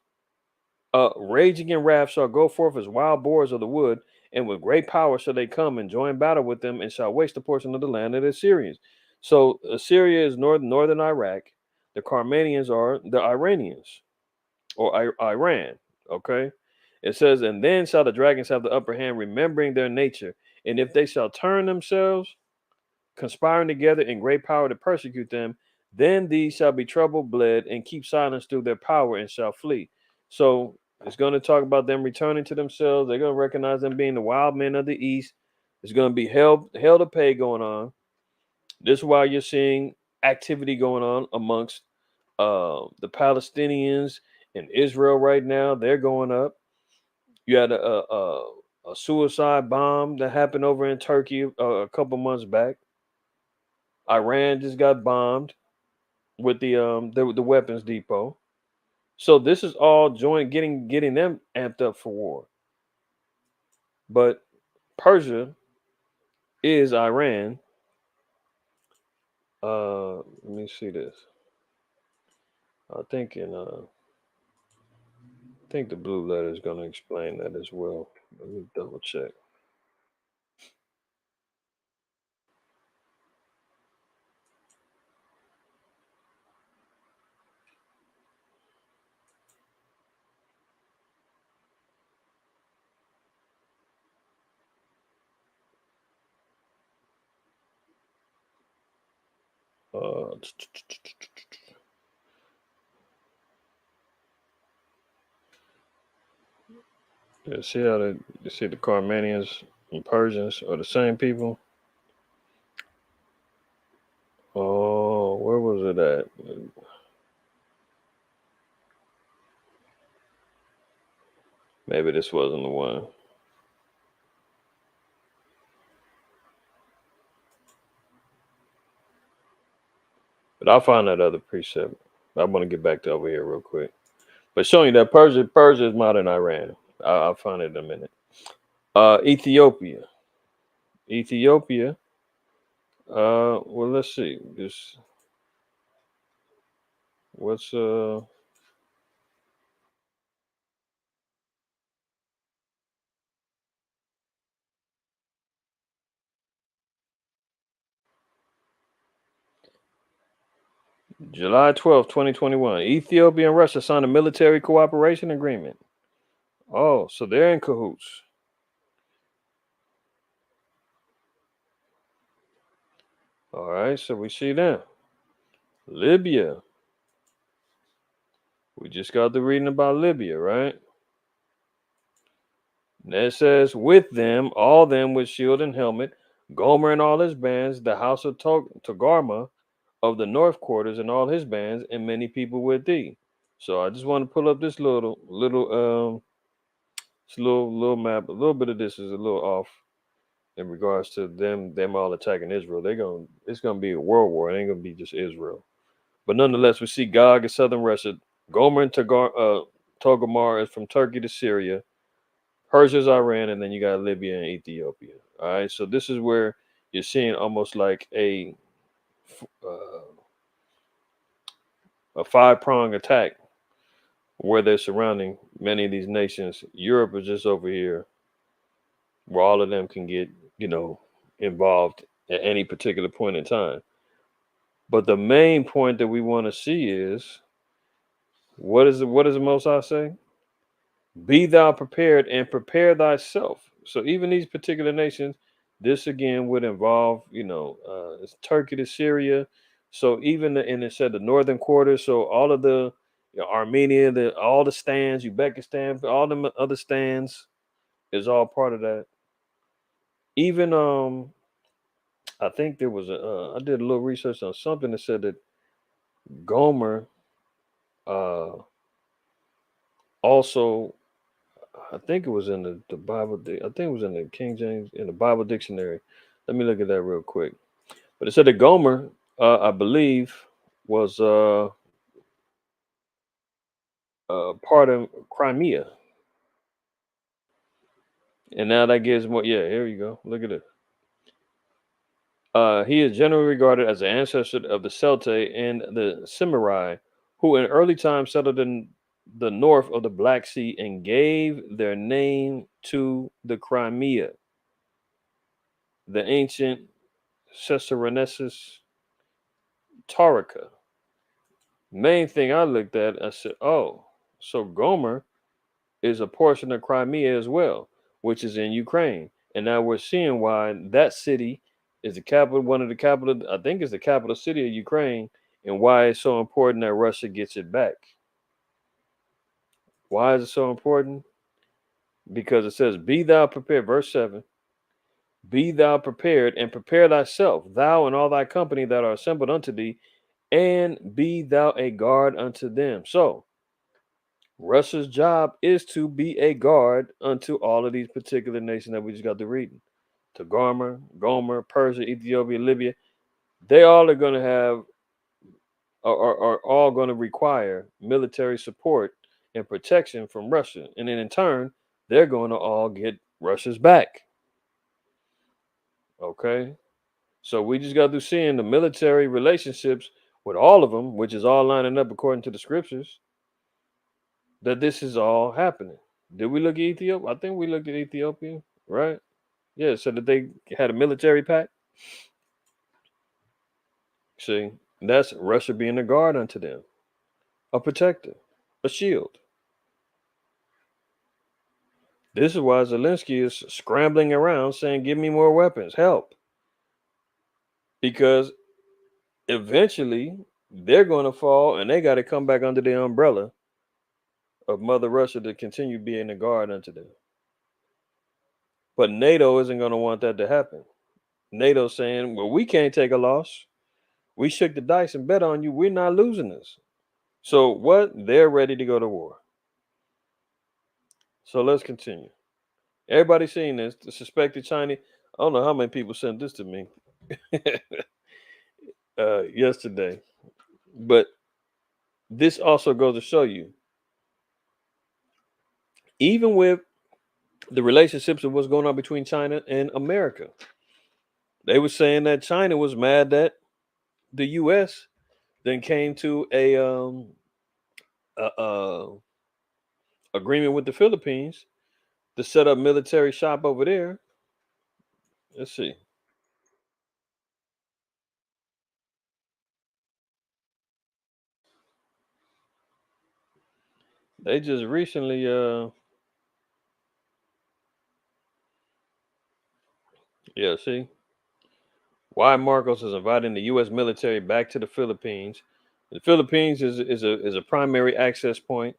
raging in wrath, shall go forth as wild boars of the wood, and with great power shall they come and join battle with them, and shall waste a portion of the land of the Assyrians. So Assyria is northern Iraq. The Carmanians are the Iranians or Iran. Okay. It says, and then shall the dragons have the upper hand, remembering their nature, and if they shall turn themselves, conspiring together in great power to persecute them, then these shall be troubled, bled, and keep silence through their power, and shall flee. So it's going to talk about them returning to themselves. They're going to recognize them being the wild men of the east. There's going to be hell to pay going on. This is why you're seeing activity going on amongst the Palestinians in Israel right now. They're going up. You had a suicide bomb that happened over in Turkey a couple months back. Iran just got bombed with the weapons depot. So this is all joint getting them amped up for war. But Persia is Iran. Let me see this. I think I think the blue letter is going to explain that as well. Let me double check. Uh, see how you see the Carmanians and Persians are the same people. Oh, where was it at? Maybe this wasn't the one. But I'll find that other precept. I want to get back to over here real quick. But showing you that Persia is modern Iran. I'll find it in a minute. Ethiopia. Ethiopia. Well, let's see. This what's July 12th, 2021. Ethiopia and Russia signed a military cooperation agreement. Oh, so they're in cahoots. All right, so we see them. Libya. We just got the reading about Libya, right? And it says, with them, all them with shield and helmet, Gomer and all his bands, the house of Togarma of the north quarters and all his bands, and many people with thee. So I just want to pull up this little map. A little bit of this is a little off in regards to them all attacking Israel. It's gonna be a world war. It ain't gonna be just Israel. But nonetheless, we see Gog in southern Russia. Gomer and Togarmah is from Turkey to Syria. Persia's Iran, and then you got Libya and Ethiopia. All right, so this is where you're seeing almost like a a five-pronged attack where they're surrounding many of these nations. Europe is just over here where all of them can get, you know, involved at any particular point in time. But the main point that we want to see is what does the Most High say? Be thou prepared and prepare thyself. So even these particular nations, this again would involve, it's Turkey to Syria. So even and it said the northern quarter. So all of the Armenia, all the stands, Uzbekistan, all the other stands is all part of that. Even I think there was I did a little research on something that said that Gomer uh also, I think it was in the Bible. I think it was in the King James in the Bible dictionary. Let me look at that real quick. But it said that Gomer, I believe, was part of Crimea, and now that gives more. Yeah, here you go. Look at it. He is generally regarded as the ancestor of the Celtae and the Cimmeri, who in early times settled in the north of the Black Sea and gave their name to the Crimea. The ancient Caesariensis Taurica. Main thing I looked at, I said, oh, so Gomer is a portion of Crimea as well, which is in Ukraine. And now we're seeing why that city is the capital, one of the capital, I think is the capital city of Ukraine, and why it's so important that Russia gets it back. Why is it so important? Because it says, be thou prepared, verse 7, be thou prepared and prepare thyself, thou and all thy company that are assembled unto thee, and be thou a guard unto them. So Russia's job is to be a guard unto all of these particular nations that we just got to reading. To Gomer, Persia, Ethiopia, Libya. They all are going to have, are all going to require military support and protection from Russia. And then in turn, they're going to all get Russia's back. Okay. So we just got to seeing the military relationships with all of them, which is all lining up according to the scriptures, that this is all happening. Did we look at Ethiopia? I think we looked at Ethiopia, right? Yeah, so that they had a military pact. See, that's Russia being a guard unto them, a protector, a shield. This is why Zelensky is scrambling around saying, give me more weapons, help. Because eventually they're going to fall and they got to come back under the umbrella of Mother Russia to continue being a guard unto them. But NATO isn't going to want that to happen. NATO's saying, well, we can't take a loss. We shook the dice and bet on you. We're not losing this. So what? They're ready to go to war. So let's continue. Everybody seen this. The suspected Chinese. I don't know how many people sent this to me yesterday. But this also goes to show you, even with the relationships of what's going on between China and America, they were saying that China was mad that the U.S. then came to a agreement with the Philippines to set up military shop over there. Let's see. They just recently, yeah, see, why Marcos is inviting the U.S. military back to the Philippines. The Philippines is a primary access point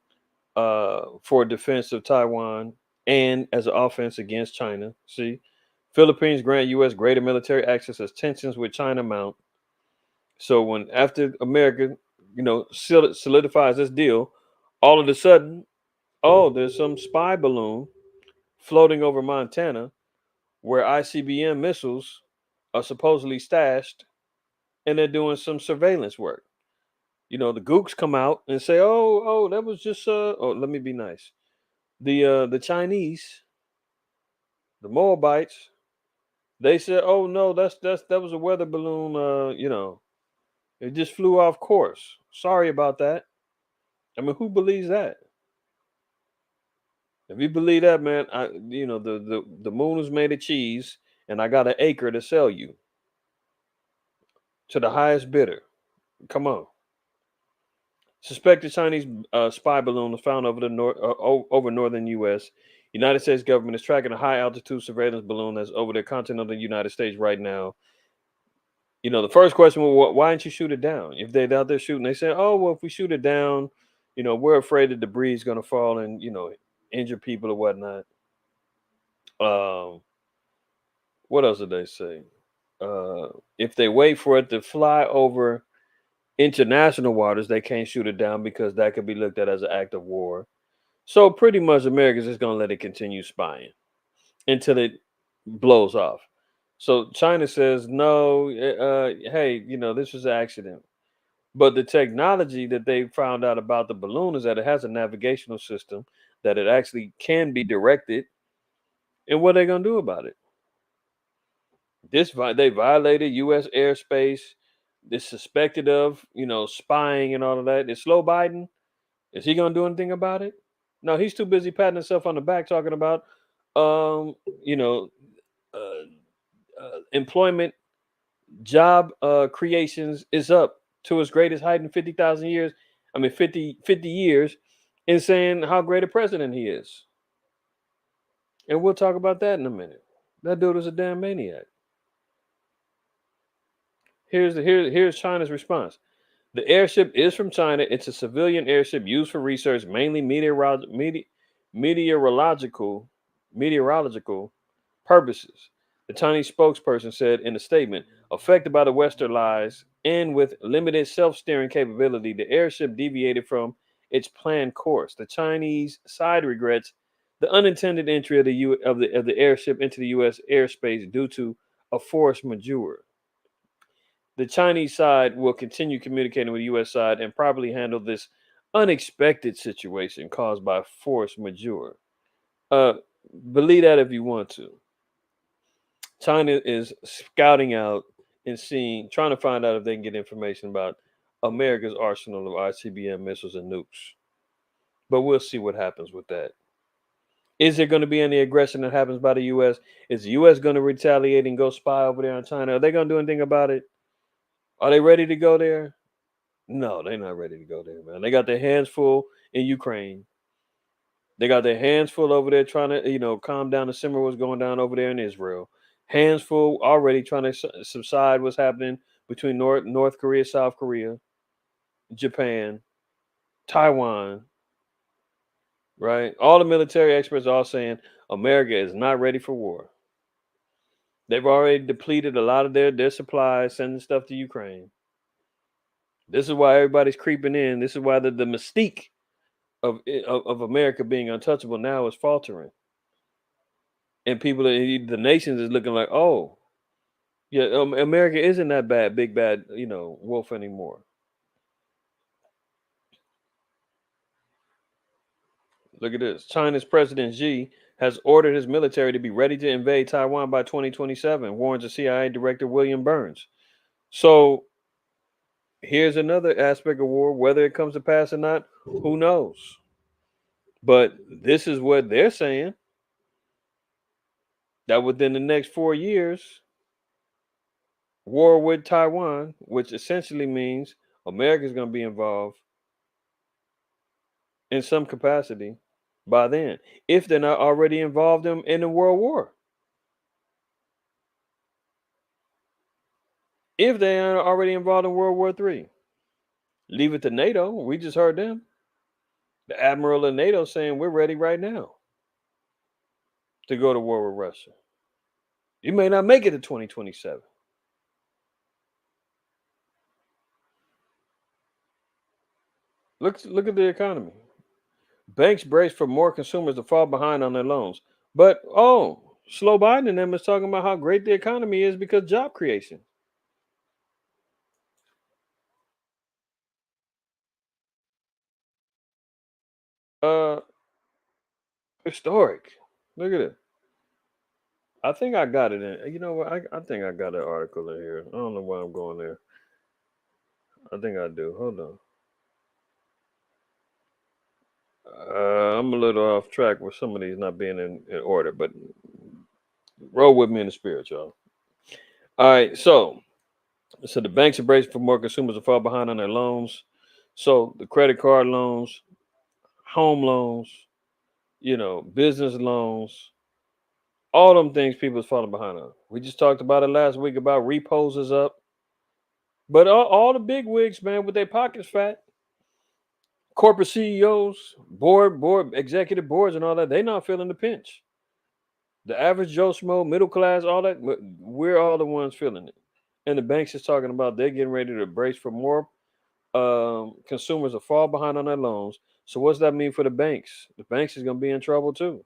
for defense of Taiwan and as an offense against China. See, Philippines grant U.S. greater military access as tensions with China mount. So when after America, solidifies this deal, all of a sudden, oh, there's some spy balloon floating over Montana where ICBM missiles are supposedly stashed, and they're doing some surveillance work. The gooks come out and say, "Oh, that was just oh, let me be nice. The Chinese, the Moabites, they said, "Oh no, that was a weather balloon, It just flew off course. Sorry about that. I mean, who believes that? If you believe that, man, the moon is made of cheese, and I got an acre to sell you to the highest bidder. Come on. Suspected Chinese spy balloon was found over northern U.S. United States government is tracking a high altitude surveillance balloon that's over the continental United States right now. The first question was, why didn't you shoot it down? If they're out there shooting, they say, oh, well, if we shoot it down, we're afraid the debris is going to fall and, injure people or whatnot. Um, what else did they say? If they wait for it to fly over international waters, they can't shoot it down because that could be looked at as an act of war. So pretty much America's just going to let it continue spying until it blows off. So China says, no, hey, this was an accident. But the technology that they found out about the balloon is that it has a navigational system that it actually can be directed. And what are they going to do about it? They violated U.S. airspace. They're suspected of, spying and all of that. Is Slow Biden? Is he going to do anything about it? No, he's too busy patting himself on the back talking about, um, you know, uh, employment job creations is up to its greatest height in 50,000 years. I mean, 50 years, and saying how great a president he is. And we'll talk about that in a minute. That dude is a damn maniac. Here's China's response. The airship is from China. It's a civilian airship used for research, mainly meteorological meteorological purposes. The Chinese spokesperson said in a statement, affected by the westerlies and with limited self-steering capability, the airship deviated from its planned course. The Chinese side regrets the unintended entry of the airship into the U.S. airspace due to a force majeure. The Chinese side will continue communicating with the U.S. side and properly handle this unexpected situation caused by force majeure. Uh, Believe that if you want to. China is scouting out and trying to find out if they can get information about America's arsenal of ICBM missiles and nukes. But we'll see what happens with that. Is there going to be any aggression that happens by the U.S.? Is the U.S. going to retaliate and go spy over there on China? Are they going to do anything about it? Are they ready to go there? No, they're not ready to go there, man. They got their hands full in Ukraine. They got their hands full over there trying to, calm down the simmer what's going down over there in Israel. Hands full already trying to subside what's happening between North Korea, South Korea, Japan, Taiwan, right? All the military experts are all saying America is not ready for war. They've already depleted a lot of their supplies, sending stuff to Ukraine. This is why everybody's creeping in. This is why the mystique of America being untouchable now is faltering, and the nations is looking like, oh, yeah, America isn't that bad, big bad, wolf anymore. Look at this. China's President Xi has ordered his military to be ready to invade Taiwan by 2027, warns the CIA Director William Burns. So here's another aspect of war. Whether it comes to pass or not, who knows? But this is what they're saying, that within the next 4 years, war with Taiwan, which essentially means America is going to be involved in some capacity by then, if they're not already involved in a world war. If they are already involved in World War III, leave it to NATO. We just heard them. The admiral of NATO saying we're ready right now to go to war with Russia. You may not make it to 2027. Look at the economy. Banks brace for more consumers to fall behind on their loans. But Slow Biden and them is talking about how great the economy is because job creation. Uh Historic. Look at it. I think I got it in. You know what? I think I got an article in here. I don't know why I'm going there. I think I do. Hold on. I'm a little off track with some of these not being in order, but roll with me in the spirit, y'all. All right, so the banks are bracing for more consumers to fall behind on their loans. So the credit card loans, home loans, business loans, all them things people is falling behind on. We just talked about it last week about repos is up, but all the big wigs, man, with their pockets fat, corporate CEOs, board executive boards, and all that, they not feeling the pinch. The average Joe Schmo, middle class, all that, we're all the ones feeling it. And the banks is talking about they're getting ready to brace for more consumers to fall behind on their loans. So what's that mean for the banks? The banks is going to be in trouble too.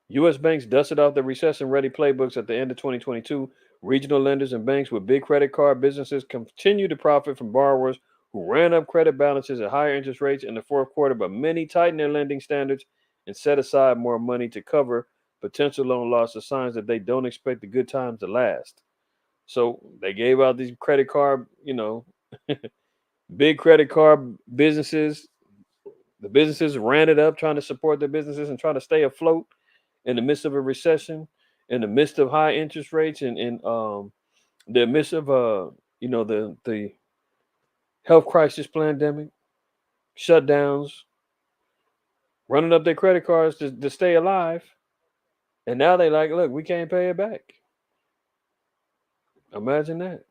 U.S. banks dusted off the recession-ready playbooks at the end of 2022. Regional lenders and banks with big credit card businesses continue to profit from borrowers who ran up credit balances at higher interest rates in the fourth quarter, but many tightened their lending standards and set aside more money to cover potential loan losses, signs that they don't expect the good times to last. So they gave out these credit card, big credit card businesses. The businesses ran it up trying to support their businesses and try to stay afloat in the midst of a recession, in the midst of high interest rates, and in the midst of the health crisis pandemic, shutdowns, running up their credit cards to stay alive. And now they like, look, we can't pay it back. Imagine that.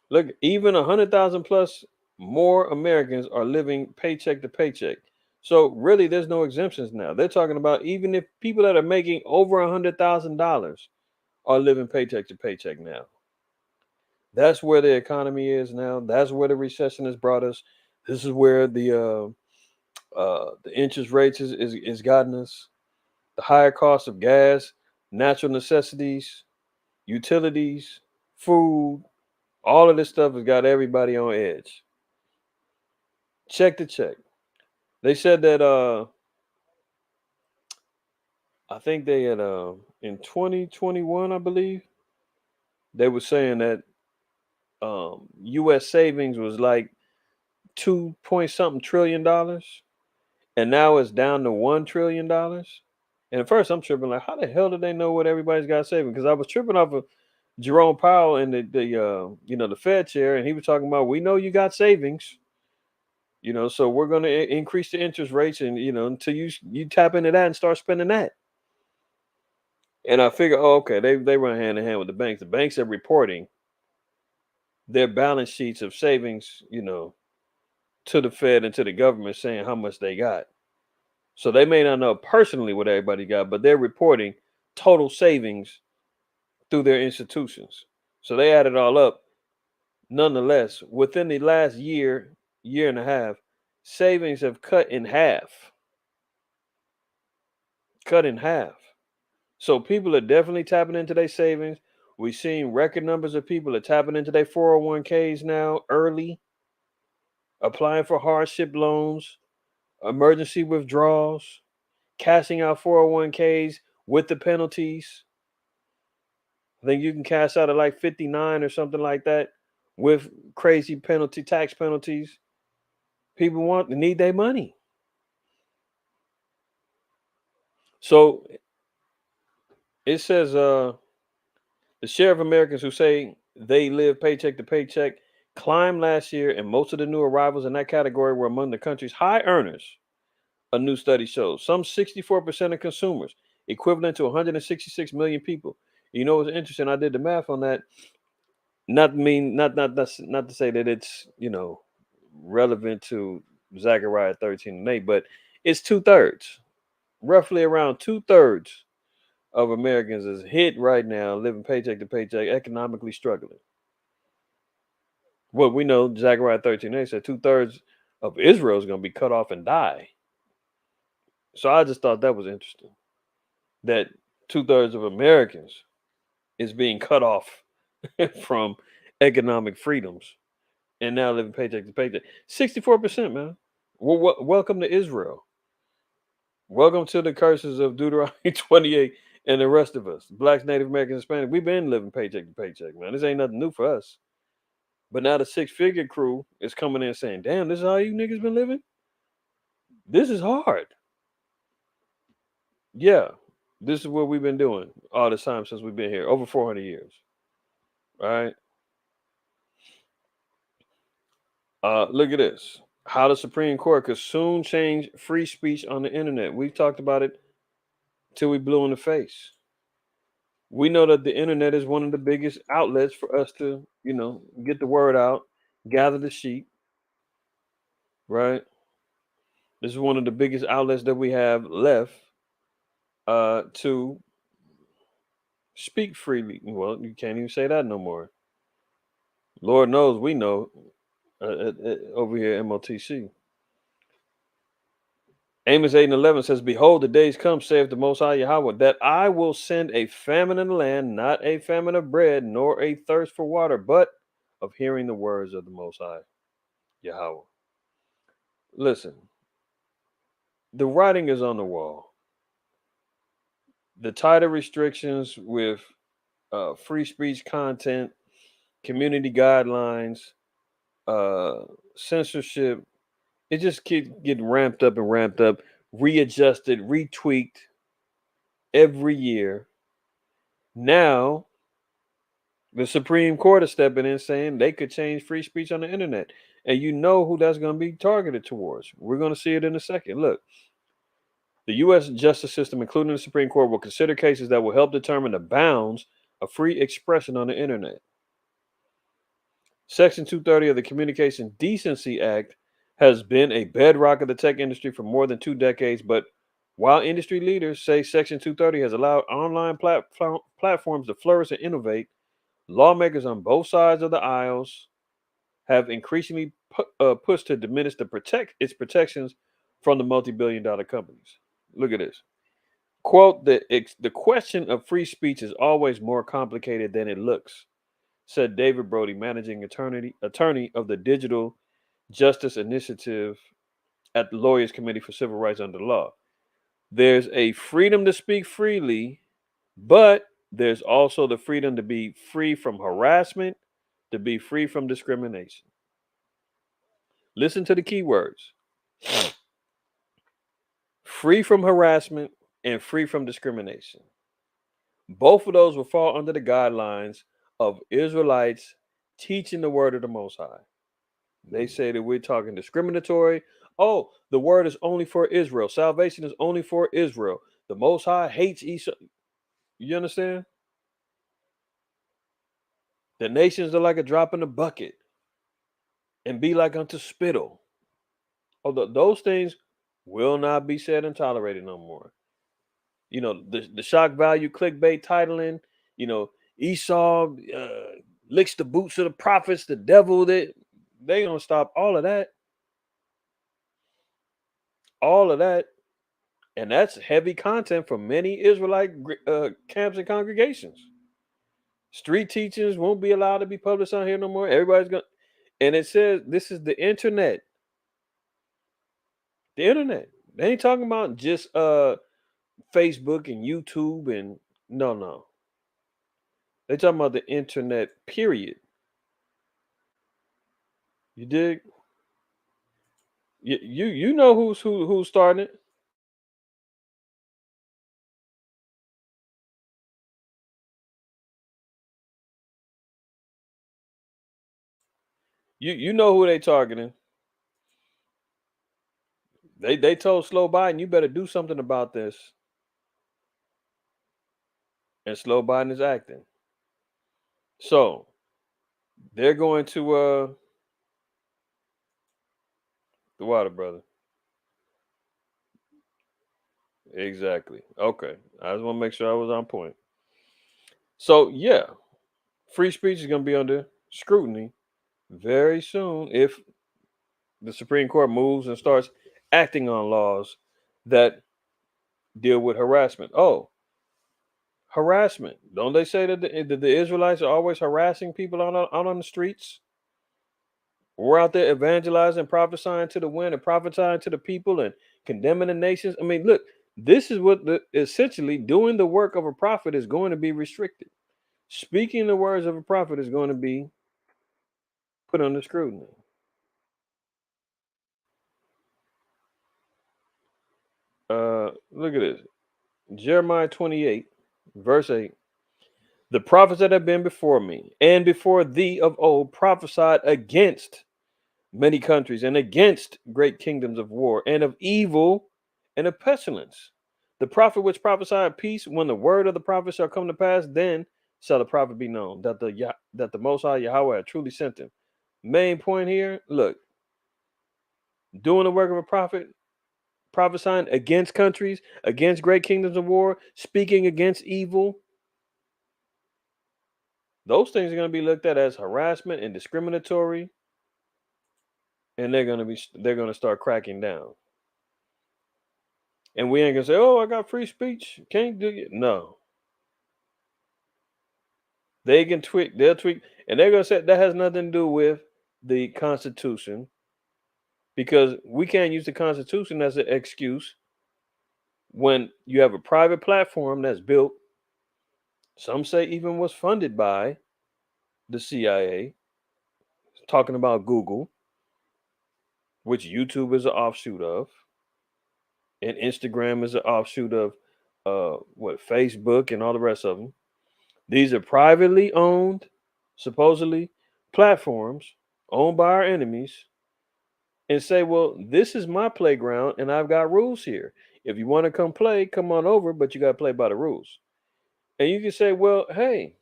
Look, even 100,000 plus more Americans are living paycheck to paycheck. So really, there's no exemptions now. They're talking about even if people that are making over $100,000 are living paycheck to paycheck now. That's where the economy is now. That's where the recession has brought us. This is where the interest rates is gotten us. The higher cost of gas, natural necessities, utilities, food, all of this stuff has got everybody on edge. Check to check. They said that I think they had in 2021, I believe, they were saying that US savings was like 2 point something trillion dollars, and now it's down to $1 trillion. And at first I'm tripping like, how the hell did they know what everybody's got saving? Because I was tripping off of Jerome Powell in the Fed chair, and he was talking about, we know you got savings, so we're going to increase the interest rates, and until you tap into that and start spending that. And I figure, oh, okay, they run hand in hand with the banks. The banks are reporting their balance sheets of savings, to the Fed and to the government, saying how much they got. So they may not know personally what everybody got, but they're reporting total savings through their institutions. So they add it all up. Nonetheless, within the last year and a half, savings have cut in half. Cut in half. So people are definitely tapping into their savings. We've seen record numbers of people are tapping into their 401ks now early, applying for hardship loans, emergency withdrawals, cashing out 401ks with the penalties. I think you can cash out at like 59 or something like that with crazy tax penalties. People need their money. So it says the share of Americans who say they live paycheck to paycheck climbed last year, and most of the new arrivals in that category were among the country's high earners. A new study shows some 64% of consumers, equivalent to 166 million people. You know what's interesting? I did the math on that. Not to say that it's relevant to Zechariah 13 and 8, but it's 2/3, roughly around 2/3 of Americans is hit right now, living paycheck to paycheck, economically struggling. Well, we know Zechariah 13:8 said 2/3 of Israel is going to be cut off and die. So I just thought that was interesting. That 2/3 of Americans is being cut off from economic freedoms and now living paycheck to paycheck. 64%, man. Welcome to Israel. Welcome to the curses of Deuteronomy 28 And the rest of us, blacks, Native Americans, Hispanic, we've been living paycheck to paycheck, man. This ain't nothing new for us. But now the six-figure crew is coming in saying, damn, this is how you niggas been living? This is hard. Yeah, this is what we've been doing all this time since we've been here, over 400 years. Right? Look at this. How the Supreme Court could soon change free speech on the internet. We've talked about it till we blew in the face. We know that the internet is one of the biggest outlets for us to, get the word out, gather the sheep, right? This is one of the biggest outlets that we have left to speak freely. Well, you can't even say that no more. Lord knows we know over here at MOTC. Amos 8 and 11 says, behold, the days come, saith the Most High Yahweh, that I will send a famine in the land, not a famine of bread, nor a thirst for water, but of hearing the words of the Most High Yahweh. Listen, the writing is on the wall. The tighter restrictions with free speech content, community guidelines, censorship, it just keeps getting ramped up and ramped up, readjusted, retweaked every year. Now, the Supreme Court is stepping in saying they could change free speech on the internet. And you know who that's going to be targeted towards. We're going to see it in a second. Look, the U.S. justice system, including the Supreme Court, will consider cases that will help determine the bounds of free expression on the internet. Section 230 of the Communication Decency Act has been a bedrock of the tech industry for more than 2 decades, but while industry leaders say Section 230 has allowed online platforms to flourish and innovate, lawmakers on both sides of the aisles have increasingly pushed to diminish its protections from the multi-billion-dollar companies. Look at this. Quote, the question of free speech is always more complicated than it looks, said David Brody, managing attorney of the Digital Justice Initiative at the Lawyers Committee for Civil Rights Under Law. There's a freedom to speak freely, but there's also the freedom to be free from harassment, to be free from discrimination. Listen to the key words. Free from harassment and free from discrimination. Both of those will fall under the guidelines of Israelites teaching the word of the Most High. They say that we're talking discriminatory. Oh, the word is only for Israel. Salvation is only for Israel. The Most High hates Esau. You understand? The nations are like a drop in the bucket and be like unto spittle. Although those things will not be said and tolerated no more. The shock value clickbait titling, Esau licks the boots of the prophets, the devil, they gonna stop all of that. All of that. And that's heavy content for many Israelite camps and congregations. Street teachings won't be allowed to be published on here no more. Everybody's going to, and it says this is the internet. The internet. They ain't talking about just Facebook and YouTube and no. They talking about the internet, period. You dig? You know who's starting it. You know who they targeting. They told Slow Biden, you better do something about this. And Slow Biden is acting. So they're going to the water, brother. Exactly. Okay. I just want to make sure I was on point. So yeah, free speech is going to be under scrutiny very soon if the Supreme Court moves and starts acting on laws that deal with harassment. Oh, harassment. Don't they say that the Israelites are always harassing people out on the streets? We're out there evangelizing, prophesying to the wind, and prophesying to the people and condemning the nations. I mean, look, This is what essentially doing the work of a prophet is going to be restricted. Speaking the words of a prophet is going to be put under scrutiny. Look at this. Jeremiah 28, verse 8. The prophets that have been before me and before thee of old prophesied against many countries and against great kingdoms of war and of evil and of pestilence. The prophet which prophesied peace, when the word of the prophet shall come to pass, then shall the prophet be known that the Most High Yahweh had truly sent him. Main point here, look, doing the work of a prophet, prophesying against countries, against great kingdoms of war, speaking against evil. Those things are going to be looked at as harassment and discriminatory, and they're going to start cracking down. And we ain't gonna say, "Oh, I got free speech, can't do it." No, they can tweak. They'll tweak, and they're gonna say that has nothing to do with the Constitution because we can't use the Constitution as an excuse when you have a private platform that's built. Some say even was funded by the CIA. Talking about Google, which YouTube is an offshoot of, and Instagram is an offshoot of, what Facebook and all the rest of them. These are privately owned, supposedly, platforms owned by our enemies, and say, well, this is my playground and I've got rules here. If you want to come play, come on over, but you got to play by the rules. And you can say, well, hey,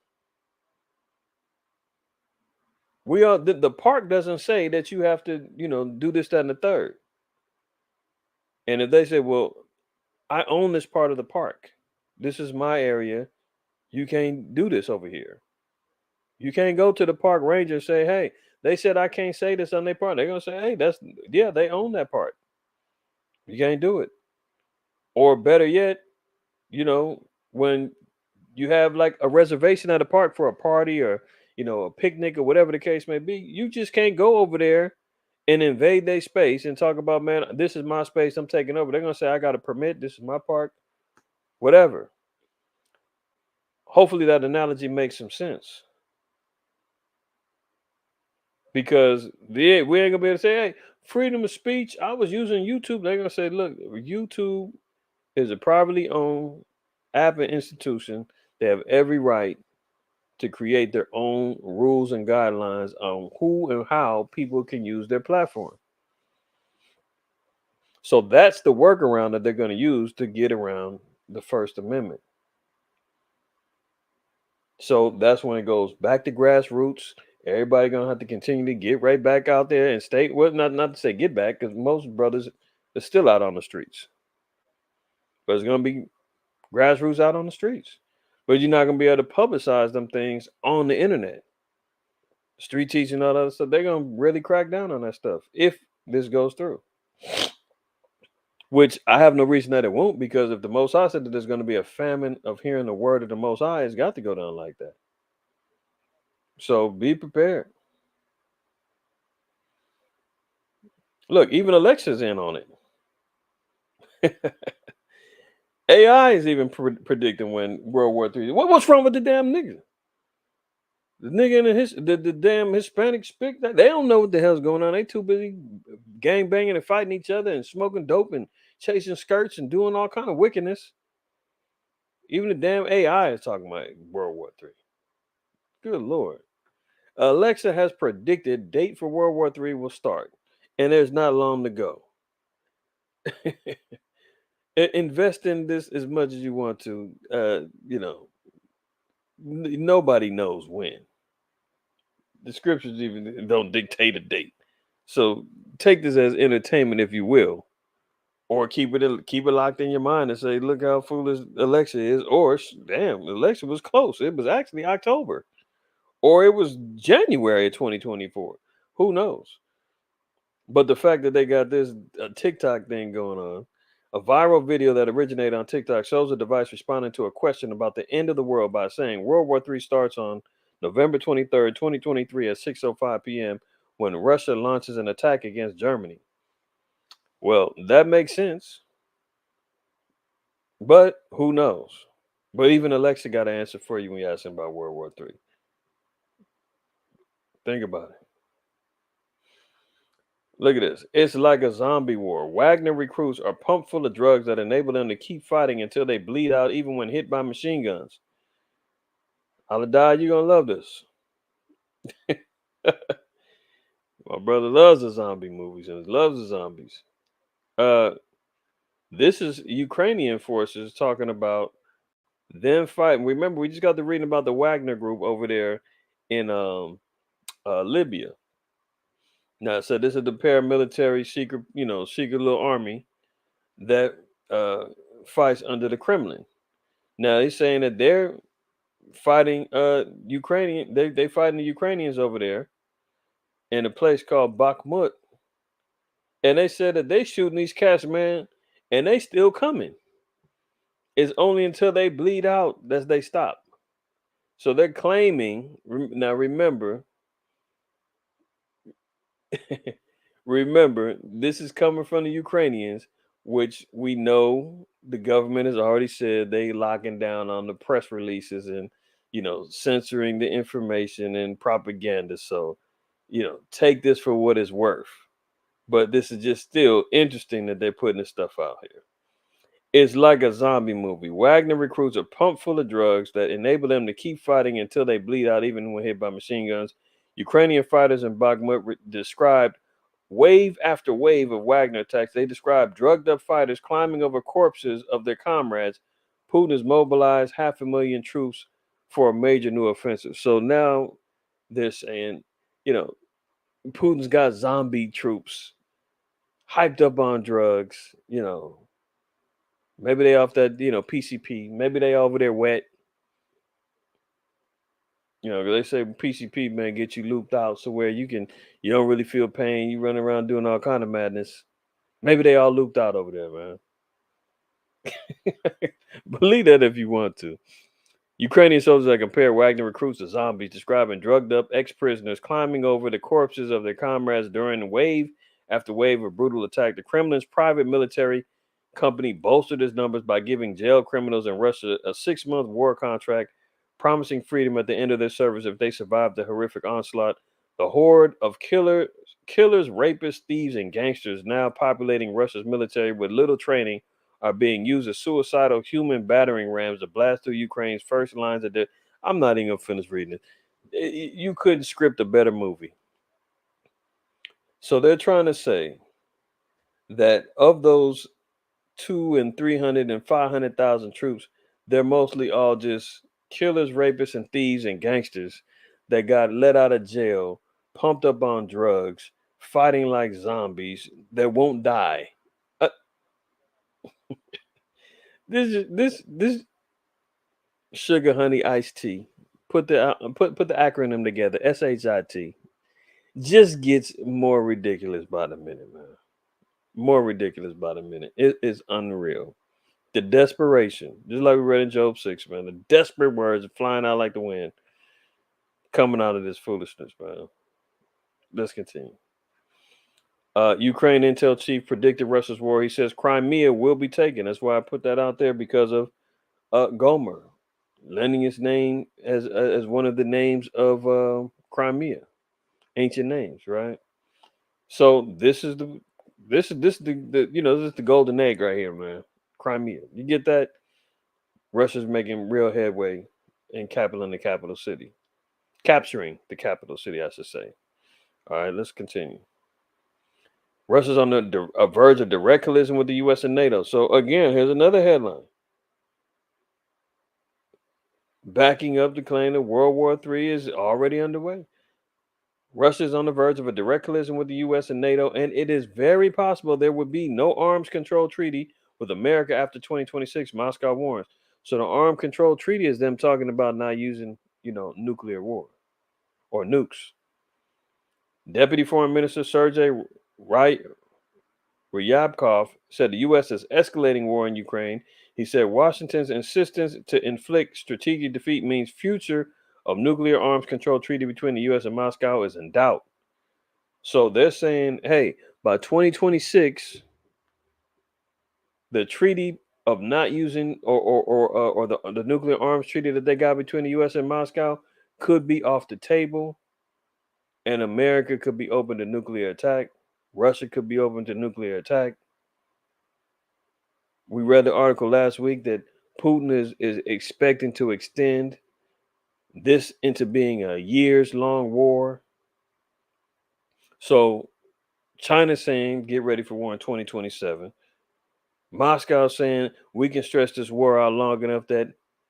the park doesn't say that you have to, do this, that, and the third. And if they say, well, I own this part of the park, this is my area, you can't do this over here. You can't go to the park ranger and say, "Hey, they said I can't say this on their part." They're gonna say, "Hey, they own that part. You can't do it." Or better yet, when you have like a reservation at a park for a party or a picnic or whatever the case may be, you just can't go over there and invade their space and talk about, man, this is my space, I'm taking over. They're gonna say, I got a permit. This is my park. Whatever. Hopefully that analogy makes some sense. Because we ain't gonna be able to say, hey, freedom of speech. I was using YouTube. They're gonna say, look, YouTube is a privately owned app and institution. They have every right to create their own rules and guidelines on who and how people can use their platform. So that's the workaround that they're going to use to get around the First Amendment. So that's when it goes back to grassroots. Everybody gonna have to continue to get right back out there and stay. Well, not to say get back, because most brothers are still out on the streets. But it's gonna be grassroots out on the streets. But you're not gonna be able to publicize them things on the internet. Street teaching, all that other stuff. They're gonna really crack down on that stuff if this goes through. Which I have no reason that it won't, because if the Most High said that there's going to be a famine of hearing the word of the Most High, it's got to go down like that. So be prepared. Look, even Alexa's in on it. AI is even predicting when World War III. What's wrong with the damn nigga? The nigga and the damn Hispanic speak that they don't know what the hell's going on. They too busy gang banging and fighting each other and smoking dope and chasing skirts and doing all kind of wickedness. Even the damn AI is talking about World War III. Good Lord. Alexa has predicted date for World War III will start, and there's not long to go. Invest in this as much as you want to. Nobody knows when. The scriptures even don't dictate a date. So take this as entertainment, if you will, or keep it locked in your mind and say, "Look how foolish Alexa is," or "Damn, Alexa was close. It was actually October, or it was January of 2024. Who knows?" But the fact that they got this TikTok thing going on, a viral video that originated on TikTok shows a device responding to a question about the end of the world by saying World War III starts on November 23rd, 2023 at 6:05 p.m. when Russia launches an attack against Germany. Well, that makes sense. But who knows? But even Alexa got an answer for you when you ask him about World War III. Think about it. Look at this. It's like a zombie war. Wagner recruits are pumped full of drugs that enable them to keep fighting until they bleed out, even when hit by machine guns. Aladai, you're gonna love this. My brother loves the zombie movies and loves the zombies. Uh, this is Ukrainian forces talking about them fighting. Remember, we just got to reading about the Wagner group over there in Libya. Now, so this is the paramilitary secret, secret little army that uh, fights under the Kremlin. Now they're saying that they're fighting Ukrainian. They fighting the Ukrainians over there in a place called Bakhmut, and they said that they shooting these cats, man, and they still coming. It's only until they bleed out that they stop. So they're claiming. Now remember, remember, this is coming from the Ukrainians, which we know the government has already said they locking down on the press releases and censoring the information and propaganda. So, take this for what it's worth. But this is just still interesting that they're putting this stuff out here. It's like a zombie movie. Wagner recruits are pumped full of drugs that enable them to keep fighting until they bleed out, even when hit by machine guns. Ukrainian fighters in Bakhmut described wave after wave of Wagner attacks. They described drugged up fighters climbing over corpses of their comrades. Putin has mobilized 500,000 troops for a major new offensive. So now they're saying, you know, Putin's got zombie troops hyped up on drugs, maybe they off that, PCP. Maybe they over there wet. 'Cause they say PCP, man, get you looped out so where you don't really feel pain. You run around doing all kind of madness. Maybe they all looped out over there, man. Believe that if you want to. Ukrainian soldiers that compare Wagner recruits to zombies, describing drugged up ex-prisoners climbing over the corpses of their comrades during wave after wave of brutal attack. The Kremlin's private military company bolstered its numbers by giving jail criminals in Russia a 6-month war contract, promising freedom at the end of their service if they survived the horrific onslaught. The horde of killers, rapists, thieves, and gangsters now populating Russia's military with little training are being used as suicidal human battering rams to blast through Ukraine's first lines of the. I'm not even gonna finish reading it. You couldn't script a better movie. So they're trying to say that of those 200 and 300 and 500,000 troops, they're mostly all just killers, rapists, and thieves and gangsters that got let out of jail, pumped up on drugs, fighting like zombies that won't die. Uh, this sugar honey iced tea. Put the acronym together. SHIT just gets more ridiculous by the minute, man. More ridiculous by the minute. It is unreal. The desperation, just like we read in Job 6, man. The desperate words are flying out like the wind, coming out of this foolishness, man. Let's continue. Ukraine intel chief predicted Russia's war. He says Crimea will be taken. That's why I put that out there because of Gomer lending its name as one of the names of Crimea, ancient names, right? So this is the golden egg right here, man. Crimea. You get that? Russia's making real headway in capturing the capital city. Capturing the capital city, I should say. All right, let's continue. Russia's on the verge of direct collision with the U.S. and NATO. So again, here's another headline backing up the claim that World War III is already underway. Russia is on the verge of a direct collision with the U.S. and NATO, and it is very possible there would be no arms control treaty with America after 2026. Moscow warns. So the arms control treaty is them talking about not using, nuclear war or nukes. Deputy Foreign Minister Sergei Ryabkov said the U.S. is escalating war in Ukraine. He said Washington's insistence to inflict strategic defeat means future of nuclear arms control treaty between the U.S. and Moscow is in doubt. So they're saying, hey, by 2026, the treaty of not using or the nuclear arms treaty that they got between the U.S. and Moscow could be off the table, and America could be open to nuclear attack. Russia could be open to nuclear attack. We read the article last week that Putin is expecting to extend this into being a years long war. So China's saying get ready for war in 2027. Moscow saying we can stretch this war out long enough that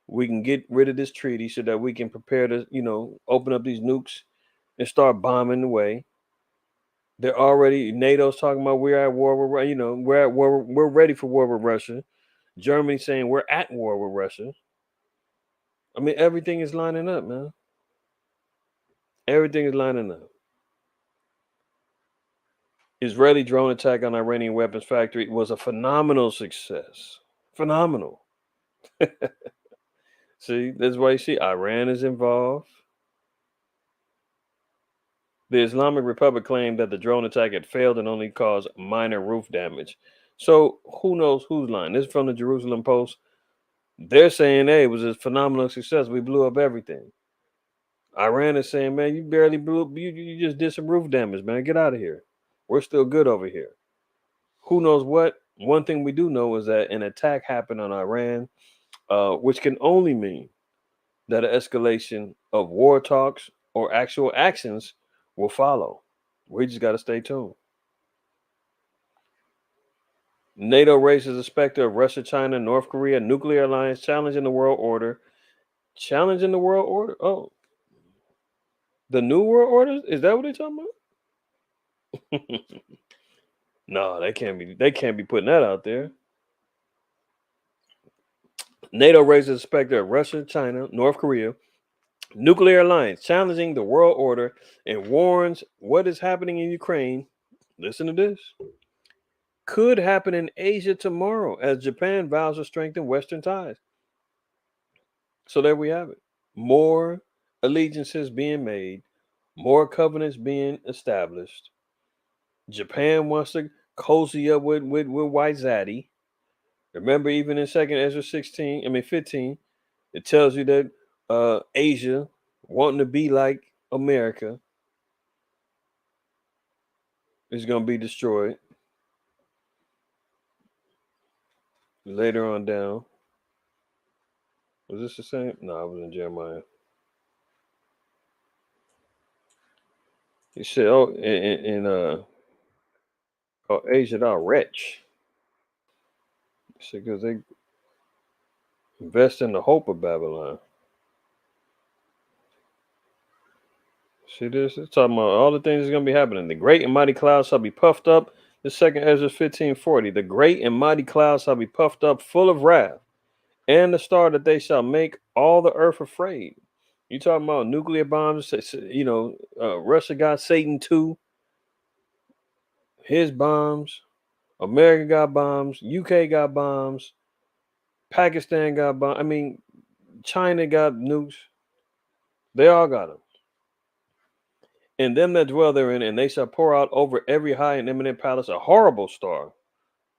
we can get rid of this treaty so that we can prepare to, open up these nukes and start bombing the way. They're already NATO's talking about we're at war with we're at war, we're ready for war with Russia. Germany saying we're at war with Russia. I mean, everything is lining up, man. Everything is lining up. Israeli drone attack on Iranian weapons factory was a phenomenal success. Phenomenal. See, that's why you see Iran is involved. The Islamic Republic claimed that the drone attack had failed and only caused minor roof damage. So who knows who's lying? This is from the Jerusalem Post. They're saying, hey, it was a phenomenal success. We blew up everything. Iran is saying, man, you barely blew up. You just did some roof damage, man. Get out of here. We're still good over here. Who knows what? One thing we do know is that an attack happened on Iran, which can only mean that an escalation of war talks or actual actions will follow. We just got to stay tuned. NATO raises the specter of Russia, China, North Korea nuclear alliance challenging the world order. Challenging the world order? Oh, the new world order? Is that what they're talking about? No, they can't be. They can't be putting that out there. NATO raises the specter of Russia, China, North Korea nuclear alliance challenging the world order and warns what is happening in Ukraine. Listen to this. Could happen in Asia tomorrow as Japan vows to strengthen Western ties. So there we have it. More allegiances being made, more covenants being established. Japan wants to cozy up with White Zaddy. Remember, even in Second Ezra 15, it tells you that Asia wanting to be like America is going to be destroyed. Later on down. Was this the same? No, it was in Jeremiah. He said, oh, Asia, thou wretch. He said, because they invest in the hope of Babylon. See this? It's talking about all the things that's going to be happening. The great and mighty clouds shall be puffed up. The second Ezra 15:40. The great and mighty clouds shall be puffed up, full of wrath, and the star that they shall make all the earth afraid. You talking about nuclear bombs? Russia got Satan 2, his bombs. America got bombs. UK got bombs. Pakistan got bombs. I mean, China got nukes. They all got them. And them that dwell therein, and they shall pour out over every high and eminent palace a horrible star.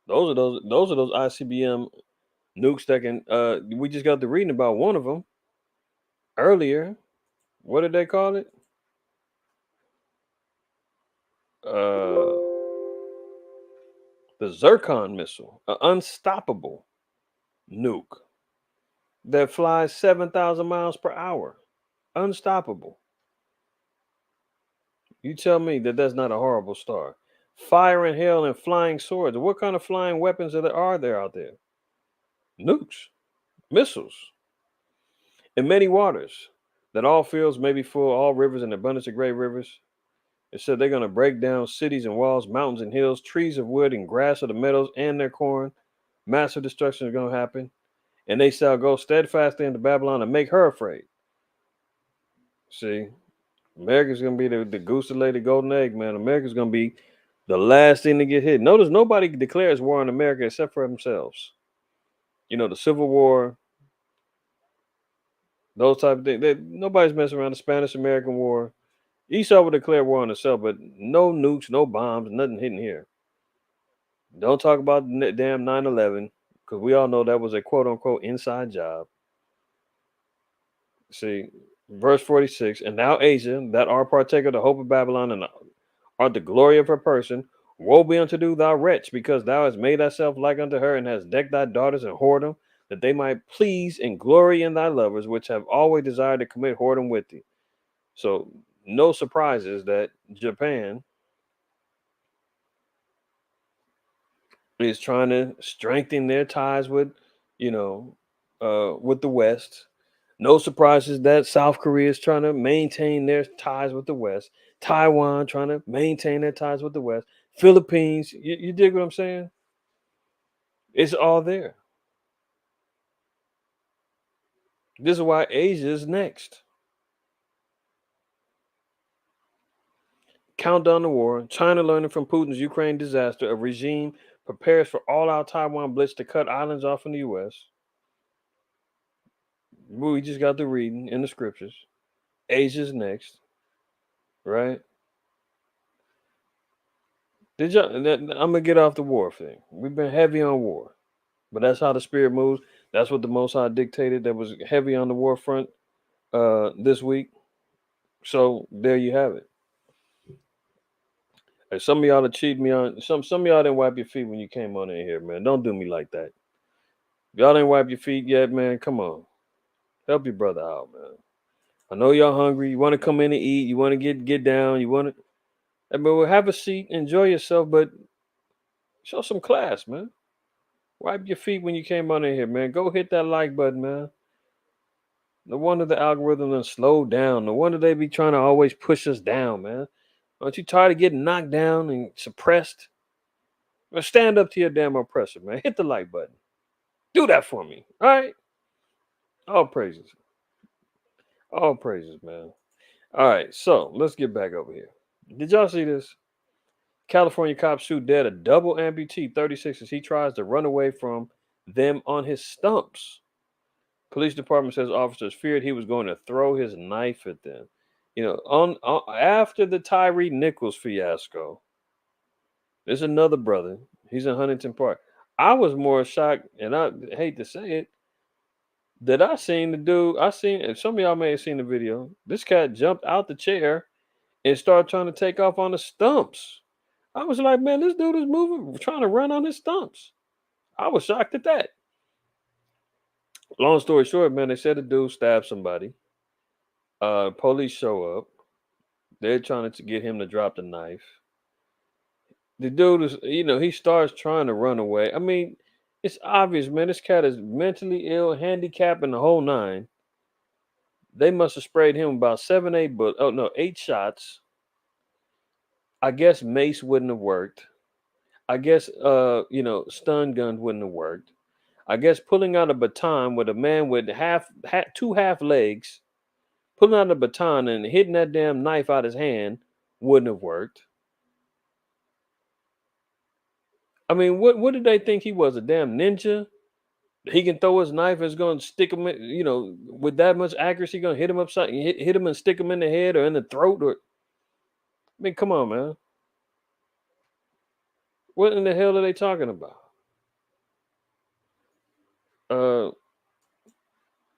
Those are those ICBM nukes that can. We just got to reading about one of them earlier. What did they call it? The Zircon missile, an unstoppable nuke that flies 7,000 miles per hour. Unstoppable. You tell me that that's not a horrible star. Fire and hail and flying swords. What kind of flying weapons are there out there? Nukes, missiles, and many waters. That all fields may be full, all rivers and abundance of great rivers. It said they're going to break down cities and walls, mountains and hills, trees of wood and grass of the meadows and their corn. Massive destruction is going to happen. And they shall go steadfastly into Babylon and make her afraid. See, America's going to be the goose that laid the golden egg, man. America's going to be the last thing to get hit. Notice nobody declares war on America except for themselves. You know, the Civil War, those type of things. Nobody's messing around. The Spanish-American War. Esau would declare war on itself, but no nukes, no bombs, nothing hitting here. Don't talk about the damn 9/11. because we all know that was a quote unquote inside job. See, verse 46, and now Asia, that are partaker of the hope of Babylon and art the glory of her person, woe be unto thee, thou wretch, because thou hast made thyself like unto her, and hast decked thy daughters in whoredom, that they might please and glory in thy lovers, which have always desired to commit whoredom with thee. So, no surprises that Japan is trying to strengthen their ties with, you know, with the West. No surprises that South Korea is trying to maintain their ties with the West. Taiwan trying to maintain their ties with the West. Philippines, you dig what I'm saying? It's all there. This is why Asia is next. Countdown to war. China learning from Putin's Ukraine disaster. A regime prepares for all-out Taiwan blitz to cut islands off from the U.S. We just got the reading in the scriptures. Asia's next, right? I'm gonna get off the war thing. We've been heavy on war, but that's how the spirit moves. That's what the Most High dictated. That was heavy on the war front this week. So there you have it. Hey, some of y'all that cheated me on some of y'all didn't wipe your feet when you came on in here, man. Don't do me like that. If y'all didn't wipe your feet yet, man. Come on, help your brother out, man. I know y'all hungry. You want to come in and eat. You want to get down. You want to. I mean, well, have a seat, enjoy yourself, but show some class, man. Wipe your feet when you came on in here, man. Go hit that like button, man. No wonder the algorithm done slowed down. No wonder they be trying to always push us down, man. Aren't you tired of getting knocked down and suppressed? Well, stand up to your damn oppressor, man. Hit the like button. Do that for me. All right? All praises. All praises, man. All right, so let's get back over here. Did y'all see this? California cops shoot dead a double amputee, 36, as he tries to run away from them on his stumps. Police department says officers feared he was going to throw his knife at them. You know, on after the Tyree Nichols fiasco, there's another brother. He's in Huntington Park. I was more shocked, and I hate to say it, that I seen the dude. I seen, and some of y'all may have seen the video. This cat jumped out the chair and started trying to take off on the stumps. I was like, man, this dude is moving, trying to run on his stumps. I was shocked at that. Long story short, man, they said the dude stabbed somebody. Police show up. They're trying to get him to drop the knife. The dude is, he starts trying to run away. I mean, it's obvious, man. This cat is mentally ill, handicapped, and the whole nine. They must have sprayed him about 8 shots. I guess mace wouldn't have worked. I guess, stun guns wouldn't have worked. I guess pulling out a baton with a man with two half legs, pulling out a baton and hitting that damn knife out his hand wouldn't have worked. I mean, what did they think he was? A damn ninja? He can throw his knife. It's going to stick him, with that much accuracy, going to hit him upside, hit him and stick him in the head or in the throat. Or I mean, come on, man. What in the hell are they talking about? Uh,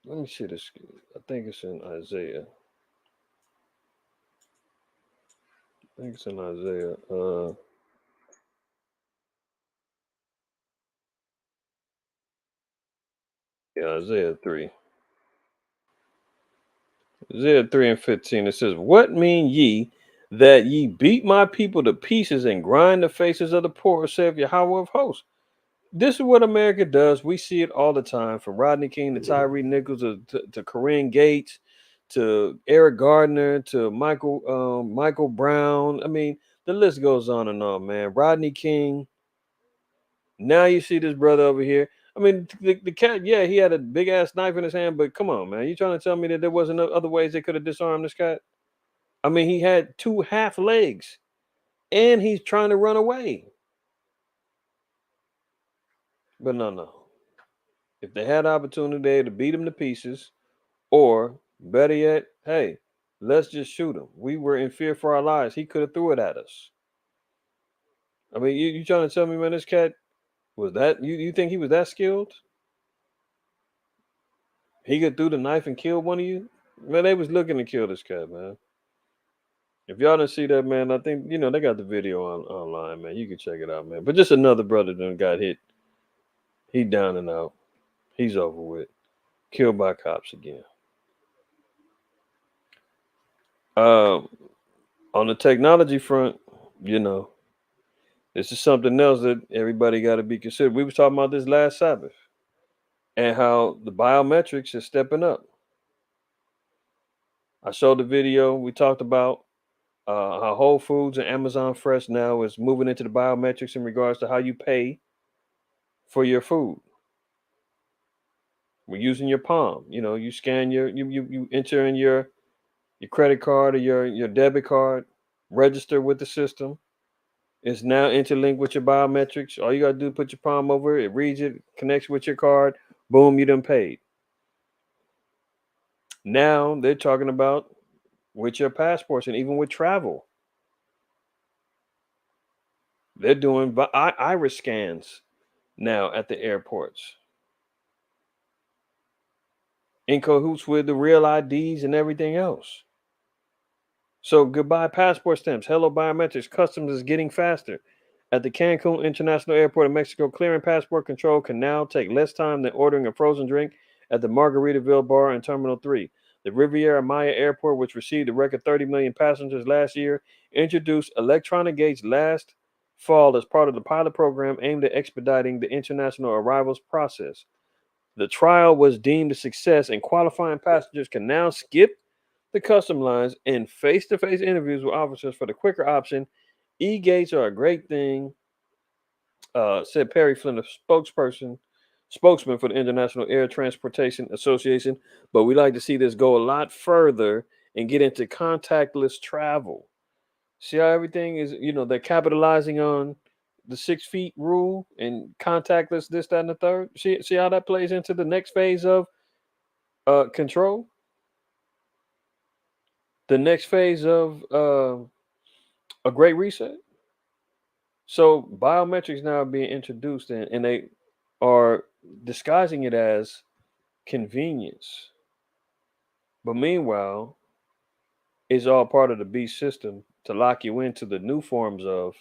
Let me see this. I think it's in Isaiah. I think it's in Isaiah. Yeah, Isaiah 3. Isaiah 3 and 15. It says, what mean ye that ye beat my people to pieces and grind the faces of the poor, saith Yahweh of hosts? This is what America does. We see it all the time, from Rodney King to Tyree Nichols to Corinne Gates to Eric Gardner to Michael Brown. I mean, the list goes on and on, man. Rodney King. Now you see this brother over here. I mean, the cat, yeah, he had a big ass knife in his hand, but come on, man. You trying to tell me that there wasn't other ways they could have disarmed this cat? I mean, he had two half legs and he's trying to run away. But no. If they had opportunity to beat him to pieces, or better yet, hey, let's just shoot him. We were in fear for our lives. He could have threw it at us. I mean, you trying to tell me, man, this cat, Was that you think he was that skilled? He could threw the knife and kill one of you? Man, they was looking to kill this cat, man. If y'all didn't see that, man, I think they got the video online, man. You can check it out, man. But just another brother done got hit. He down and out. He's over with. Killed by cops again. Um, on the technology front, you know, this is something else that everybody got to be considered. We was talking about this last Sabbath and how the biometrics is stepping up. I showed the video. We talked about how Whole Foods and Amazon Fresh now is moving into the biometrics in regards to how you pay for your food. We're using your palm. You scan you enter in your credit card or your debit card, register with the system. It's now interlinked with your biometrics. All you gotta do is put your palm over it, it reads it, connects with your card, boom, you done paid. Now they're talking about with your passports and even with travel. They're doing iris scans now at the airports in cahoots with the real IDs and everything else. So goodbye passport stamps. Hello biometrics. Customs is getting faster. At the Cancun International Airport in Mexico, clearing passport control can now take less time than ordering a frozen drink at the Margaritaville bar in Terminal 3. The Riviera Maya Airport, which received a record 30 million passengers last year, introduced electronic gates last fall as part of the pilot program aimed at expediting the international arrivals process. The trial was deemed a success, and qualifying passengers can now skip the custom lines and face-to-face interviews with officers for the quicker option. E-gates are a great thing, said Perry Flynn, a spokesman for the International Air Transportation Association. But we like to see this go a lot further and get into contactless travel. See how everything is, they're capitalizing on the 6 feet rule and contactless, this, that, and the third. See how that plays into the next phase of control, the next phase of a great reset. So biometrics now are being introduced, and they are disguising it as convenience. But meanwhile, it's all part of the beast system to lock you into the new forms of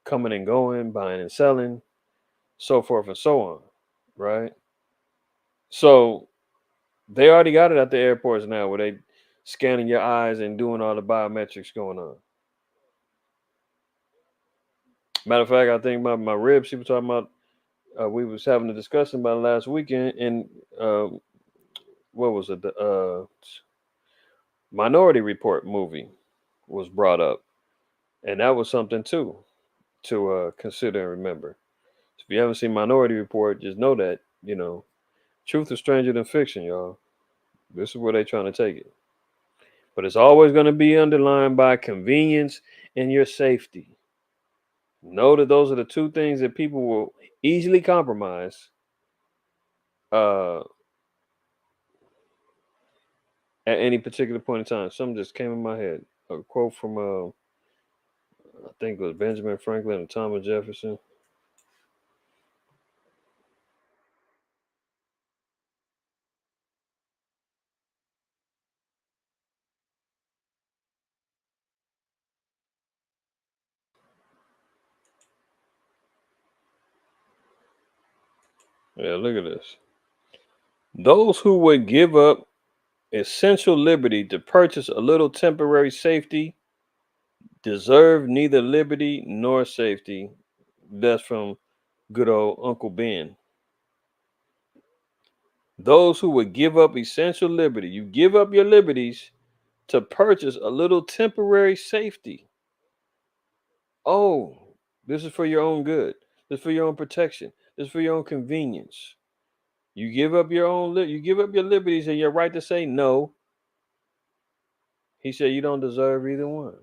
coming and going, buying and selling, so forth and so on. Right? So they already got it at the airports now where they scanning your eyes and doing all the biometrics going on. Matter of fact, I think my ribs, she was talking about, we was having a discussion about it last weekend, and what was it? The Minority Report movie was brought up, and that was something too to consider and remember. So if you haven't seen Minority Report, just know that truth is stranger than fiction, y'all. This is where they're trying to take it, but it's always going to be underlined by convenience and your safety. Know that those are the two things that people will easily compromise uh, at any particular point in time. Something just came in my head. A quote from I think it was Benjamin Franklin and Thomas Jefferson. Yeah, look at this. Those who would give up essential liberty to purchase a little temporary safety deserve neither liberty nor safety. That's from good old Uncle Ben. Those who would give up essential liberty, you give up your liberties to purchase a little temporary safety. Oh, this is for your own good. This is for your own protection. This is for your own convenience. You give up your you give up your liberties and your right to say no. He said you don't deserve either one.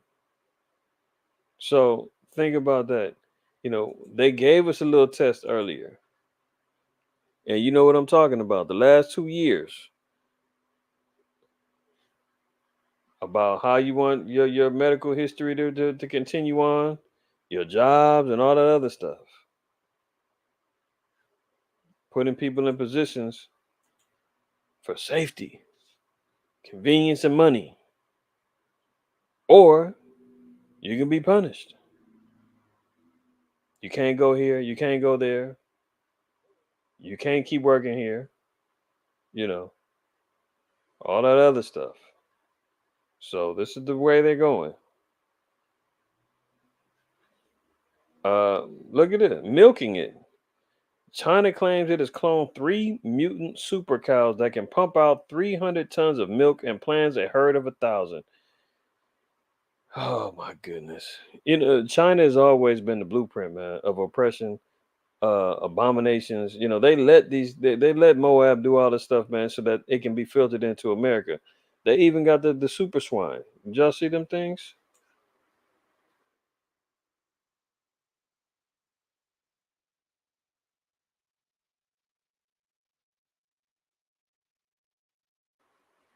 So think about that. They gave us a little test earlier. And you know what I'm talking about. The last 2 years about how you want your medical history to continue on, your jobs and all that other stuff. putting people in positions for safety, convenience, and money, or you can be punished. You can't go here, you can't go there, you can't keep working here, you know, all that other stuff. So this is the way they're going. Look at it, milking it. China claims it has cloned three mutant super cows that can pump out 300 tons of milk and plans a herd of 1,000. Oh my goodness. China has always been the blueprint, man, of oppression, abominations. They let Moab do all this stuff, man, so that it can be filtered into America. They even got the super swine. Did y'all see them things?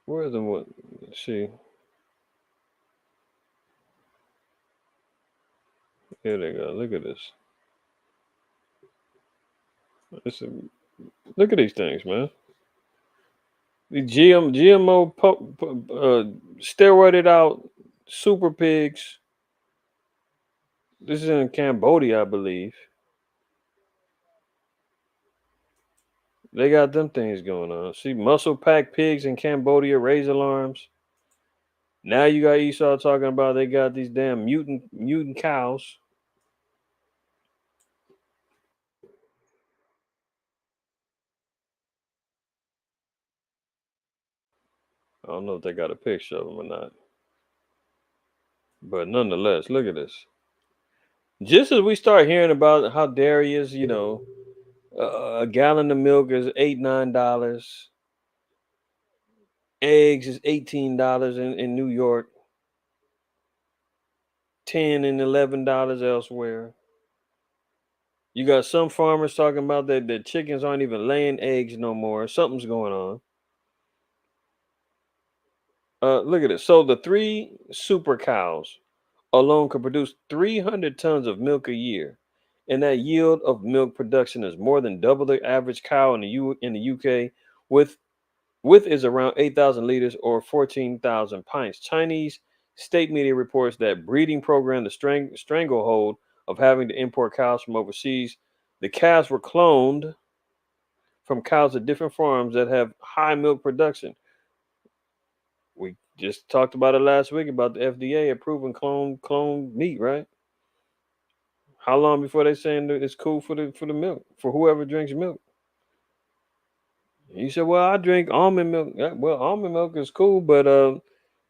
Where's the one? See, here they go. Look at this. It's a, Look at these things, man. The GMO steroided out super pigs. This is in Cambodia, I believe. They got them things going on. See, muscle packed pigs in Cambodia raise alarms. Now you got Esau talking about they got these damn mutant cows. I don't know if they got a picture of them or not, but nonetheless, look at this. Just as we start hearing about how dairy is, a gallon of milk is $8-9, eggs is $18 in New York, $10 and $11 elsewhere. You got some farmers talking about that chickens aren't even laying eggs no more. Something's going on. Look at this. So the three super cows alone could produce 300 tons of milk a year, and that yield of milk production is more than double the average cow in the UK. With is around 8,000 liters or 14,000 pints. Chinese state media reports that breeding program the stranglehold of having to import cows from overseas. The calves were cloned from cows at different farms that have high milk production. We just talked about it last week about the FDA approving clone meat, right? How long before they saying that it's cool for the milk for whoever drinks milk? You said, "Well, I drink almond milk." Yeah, well, almond milk is cool, but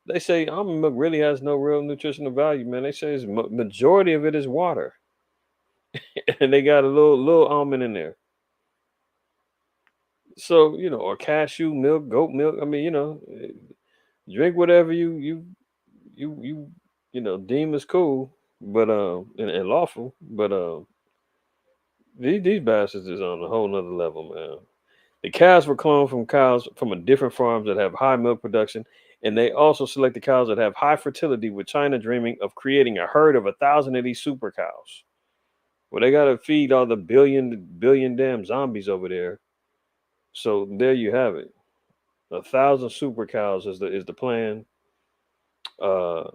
they say almond milk really has no real nutritional value, man. They say majority of it is water, and they got a little almond in there. So or cashew milk, goat milk. I mean, drink whatever you deem as cool, but and lawful. But these bastards is on a whole nother level, man. The calves were cloned from cows from a different farms that have high milk production, and they also selected cows that have high fertility. With China dreaming of creating a herd of 1,000 of these super cows. Well, they got to feed all the billion damn zombies over there. So there you have it. 1,000 super cows is the plan. Uh,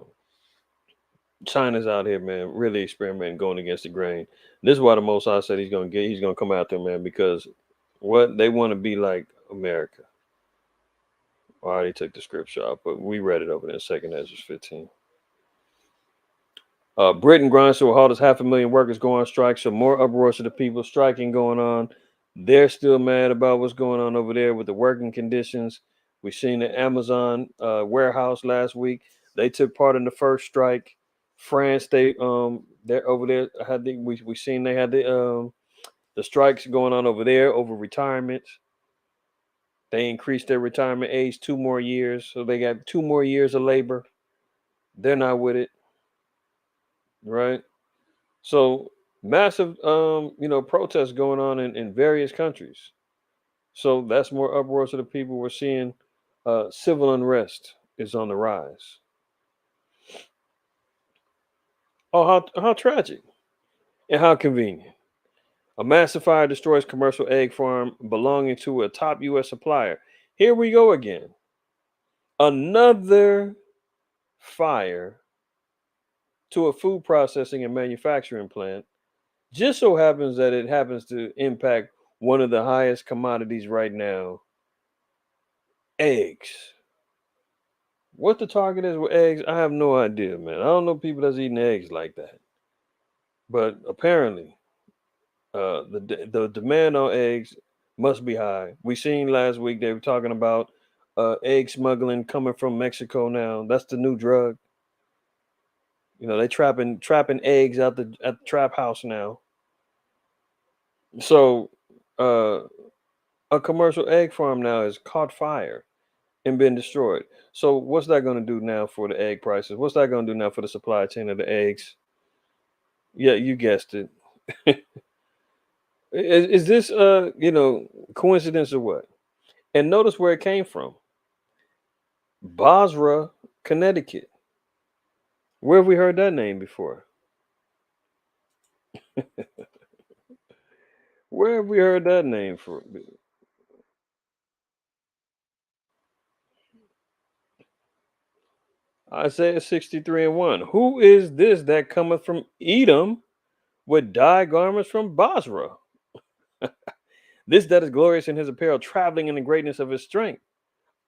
China's out here, man, really experimenting, going against the grain. This is why the Most High said he's gonna come out there, man, because what they want to be like America. I already took the scripture out, but we read it over there in Second Ezra 15. Britain grinds to a halt as 500,000 workers go on strike. So more uproar to the people striking going on. They're still mad about what's going on over there with the working conditions. We seen the Amazon warehouse last week. They took part in the first strike. France, they're over there. We seen they had the strikes going on over there over retirement. They increased their retirement age 2 more years, so they got 2 more years of labor. They're not with it, right? So massive, protests going on in various countries. So that's more uproar to the people. We're seeing civil unrest is on the rise. Oh, how tragic and how convenient. A massive fire destroys commercial egg farm belonging to a top U.S. supplier. Here we go again. Another fire to a food processing and manufacturing plant. Just so happens that it happens to impact one of the highest commodities right now, eggs. What the target is with eggs, I have no idea, man. I don't know people that's eating eggs like that. But apparently, the demand on eggs must be high. We seen last week they were talking about egg smuggling coming from Mexico now. That's the new drug. You know, they trapping eggs out at the trap house now. So uh, a commercial egg farm now has caught fire and been destroyed. So what's that going to do now for the egg prices? What's that going to do now for the supply chain of the eggs? Yeah, you guessed it. Is this coincidence or what? And notice where it came from. Basra, Connecticut. Where have we heard that name before? Where have we heard that name for? Isaiah 63 and 1. Who is this that cometh from Edom with dyed garments from Basra? This that is glorious in his apparel, traveling in the greatness of his strength.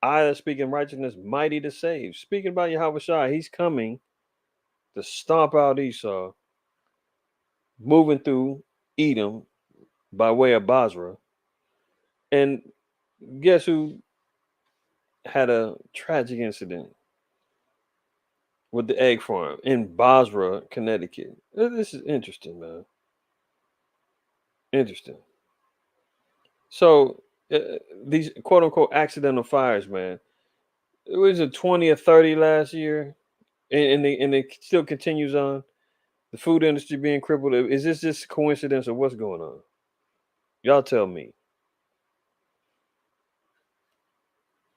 I that speak in righteousness, mighty to save. Speaking about Yahweh Shai, he's coming to stomp out Esau, moving through Edom by way of Basra. And guess who had a tragic incident with the egg farm in Basra, Connecticut? This is interesting, man. Interesting. So these quote unquote accidental fires, man. It was a 20 or 30 last year, and it still continues on. The food industry being crippled. Is this just coincidence or what's going on? Y'all tell me.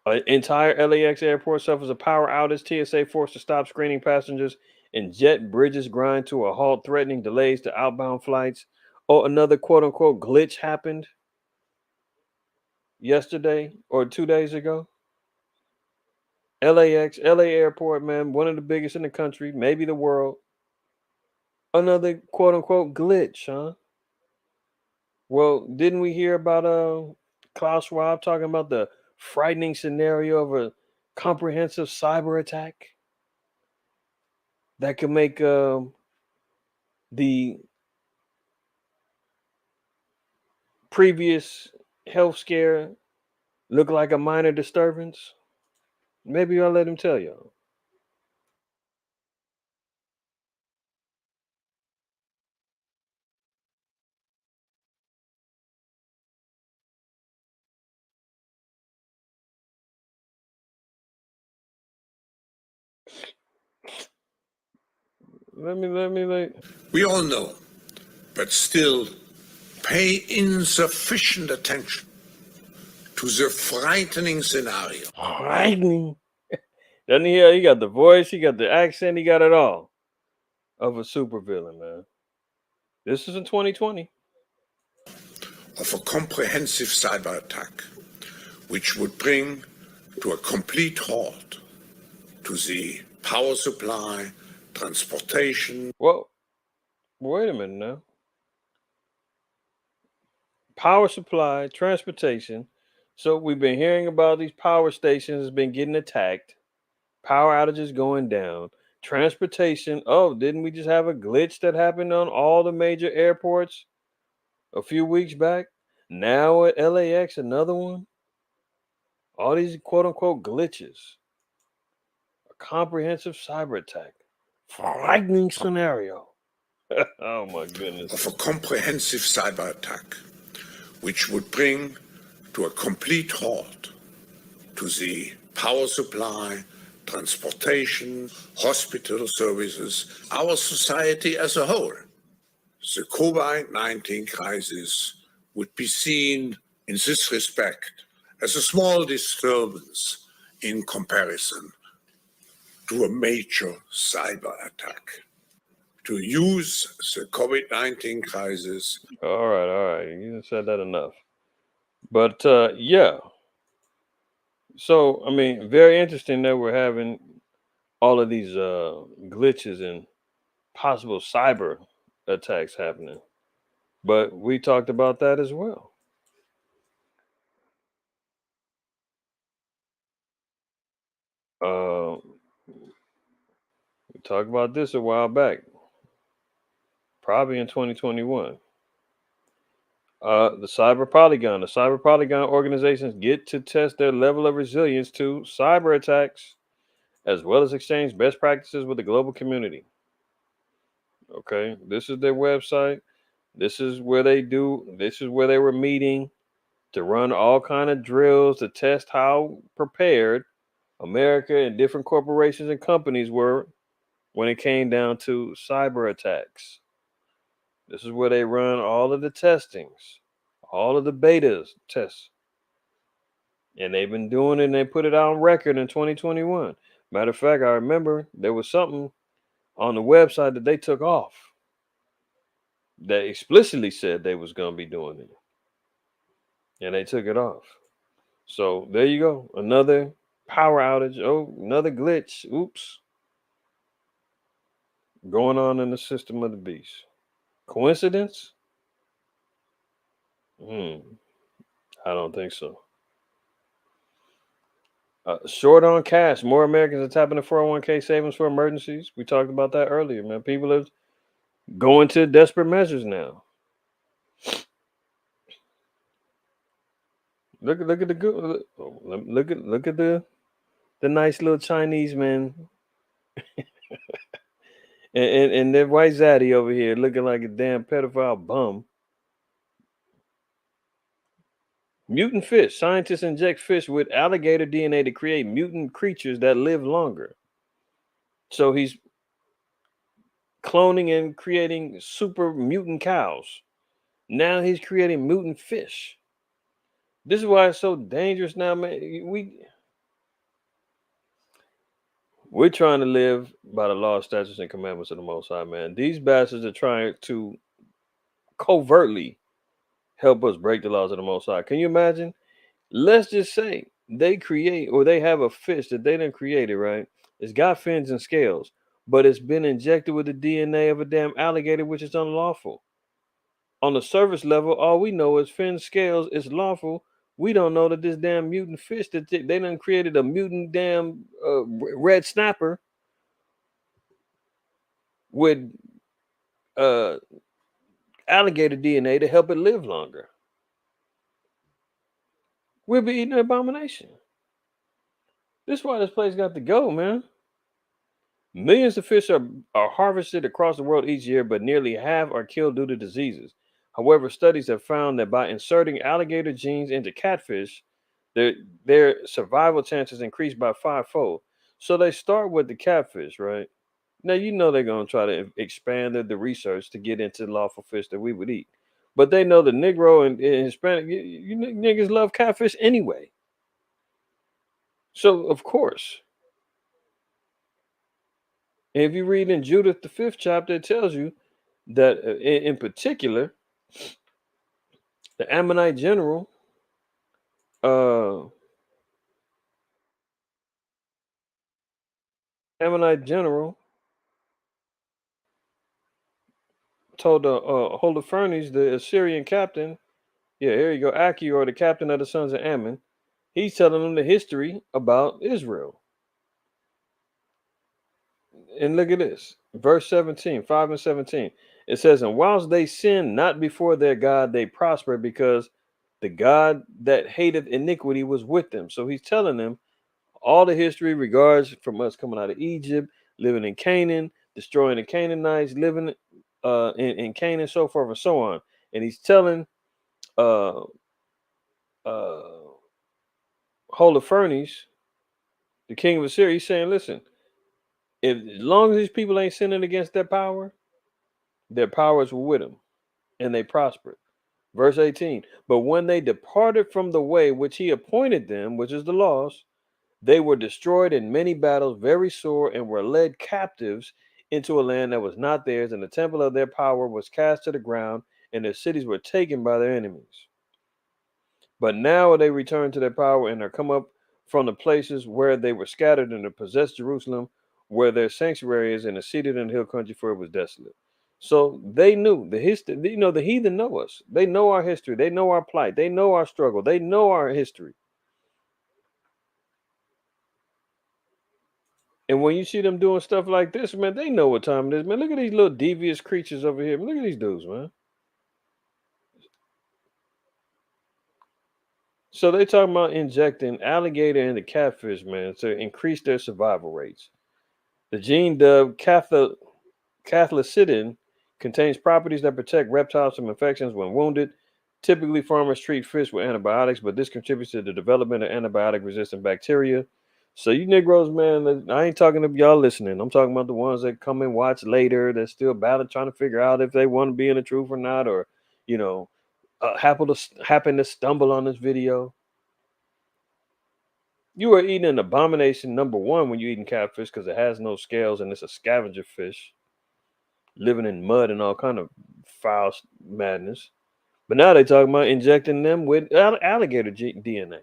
An entire LAX airport suffers a power outage. TSA forced to stop screening passengers, and jet bridges grind to a halt, threatening delays to outbound flights. Oh, another quote unquote glitch happened yesterday or 2 days ago. LA airport, man, one of the biggest in the country, maybe the world. Another quote unquote glitch, huh? Well, didn't we hear about Klaus Schwab talking about the frightening scenario of a comprehensive cyber attack that could make the previous health scare look like a minor disturbance? Maybe I'll let him tell y'all. Let. We all know, but still pay insufficient attention to the frightening scenario. Frightening. Doesn't he? He got the voice, he got the accent, he got it all of a supervillain, man. This is in 2020. Of a comprehensive cyber attack, which would bring to a complete halt to the power supply, transportation. Well, wait a minute now. Power supply, transportation. So we've been hearing about these power stations has been getting attacked, power outages going down, transportation. Oh, didn't we just have a glitch that happened on all the major airports a few weeks back? Now at LAX, another one. All these quote unquote glitches. A comprehensive cyber attack. Frightening scenario. Oh my goodness. Of a comprehensive cyber attack, which would bring to a complete halt to the power supply, transportation, hospital services, our society as a whole. The COVID-19 crisis would be seen in this respect as a small disturbance in comparison to a major cyber attack. to use the COVID-19 crisis. All right. You said that enough. But yeah. So I mean, very interesting that we're having all of these glitches and possible cyber attacks happening. But we talked about that as well. Uh, we talked about this a while back, probably in 2021. The cyber polygon organizations get to test their level of resilience to cyber attacks, as well as exchange best practices with the global community. Okay, this is their website. This is where they do. This is where they were meeting to run all kind of drills to test how prepared America and different corporations and companies were when it came down to cyber attacks. This is where they run all of the testings, all of the betas tests. And they've been doing it and they put it out on record in 2021. Matter of fact, I remember there was something on the website that they took off that explicitly said they was going to be doing it. And they took it off. So there you go. Another power outage. Oh, another glitch. Oops. Going on in the system of the beast. Coincidence? I don't think so. Short on cash. More Americans are tapping the 401k savings for emergencies. We talked about that earlier, man. People are going to desperate measures now. Look at the good. Look at the nice little Chinese man and that white zaddy over here looking like a damn pedophile bum. Mutant fish. Scientists inject fish with alligator DNA to create mutant creatures that live longer. So he's cloning and creating super mutant cows. Now he's creating mutant fish. This is why it's so dangerous now, man. We're trying to live by the law, statutes, and commandments of the Most High, man. These bastards are trying to covertly help us break the laws of the Most High. Can you imagine? Let's just say they create or they have a fish that they didn't create it, right? It's got fins and scales, but it's been injected with the DNA of a damn alligator, which is unlawful. On the surface level, all we know is fin scales is lawful. We don't know that this damn mutant fish that they done created a mutant damn red snapper with uh, alligator DNA to help it live longer. We'll be eating an abomination. This is why this place got to go, man. Millions of fish are harvested across the world each year, but nearly half are killed due to diseases. However, studies have found that by inserting alligator genes into catfish, their survival chances increase by fivefold. So they start with the catfish, right? Now you know they're gonna try to expand the research to get into lawful fish that we would eat, but they know the Negro and Hispanic you niggas love catfish anyway. So of course, if you read in Judith the 5th chapter, it tells you that in particular, the uh, Ammonite general told Holofernes, the Assyrian captain, yeah, here you go, Aki, or the captain of the sons of Ammon. He's telling them the history about Israel. And look at this, verse 17, 5 and 17. It says, and whilst they sinned not before their God, they prospered because the God that hateth iniquity was with them. So he's telling them all the history regards from us coming out of Egypt, living in Canaan, destroying the Canaanites, living in Canaan, so forth and so on. And he's telling uh, uh, Holofernes, the king of Assyria, he's saying, listen, as long as these people ain't sinning against their powers were with them, and they prospered. Verse 18, but when they departed from the way which he appointed them, which is the laws, they were destroyed in many battles, very sore, and were led captives, into a land that was not theirs, and the temple of their power was cast to the ground, and their cities were taken by their enemies. But now they return to their power and are come up from the places where they were scattered and to possess Jerusalem, where their sanctuary is, and are seated in the hill country, for it was desolate. So they knew the history. The heathen know us. They know our history. They know our plight. They know our struggle. They know our history. And when you see them doing stuff like this, man, they know what time it is, man. Look at these little devious creatures over here. Look at these dudes, man. So they talking about injecting alligator into catfish, man, to increase their survival rates. The gene dubbed cathelicidin contains properties that protect reptiles from infections when wounded. Typically, farmers treat fish with antibiotics, but this contributes to the development of antibiotic-resistant bacteria. So you Negroes, man, I ain't talking to y'all listening. I'm talking about the ones that come and watch later. They're still trying to figure out if they want to be in the truth or not, or you know, happen to stumble on this video. You are eating an abomination number one when you're eating catfish because it has no scales and it's a scavenger fish living in mud and all kind of foul madness. But now they talking about injecting them with alligator DNA.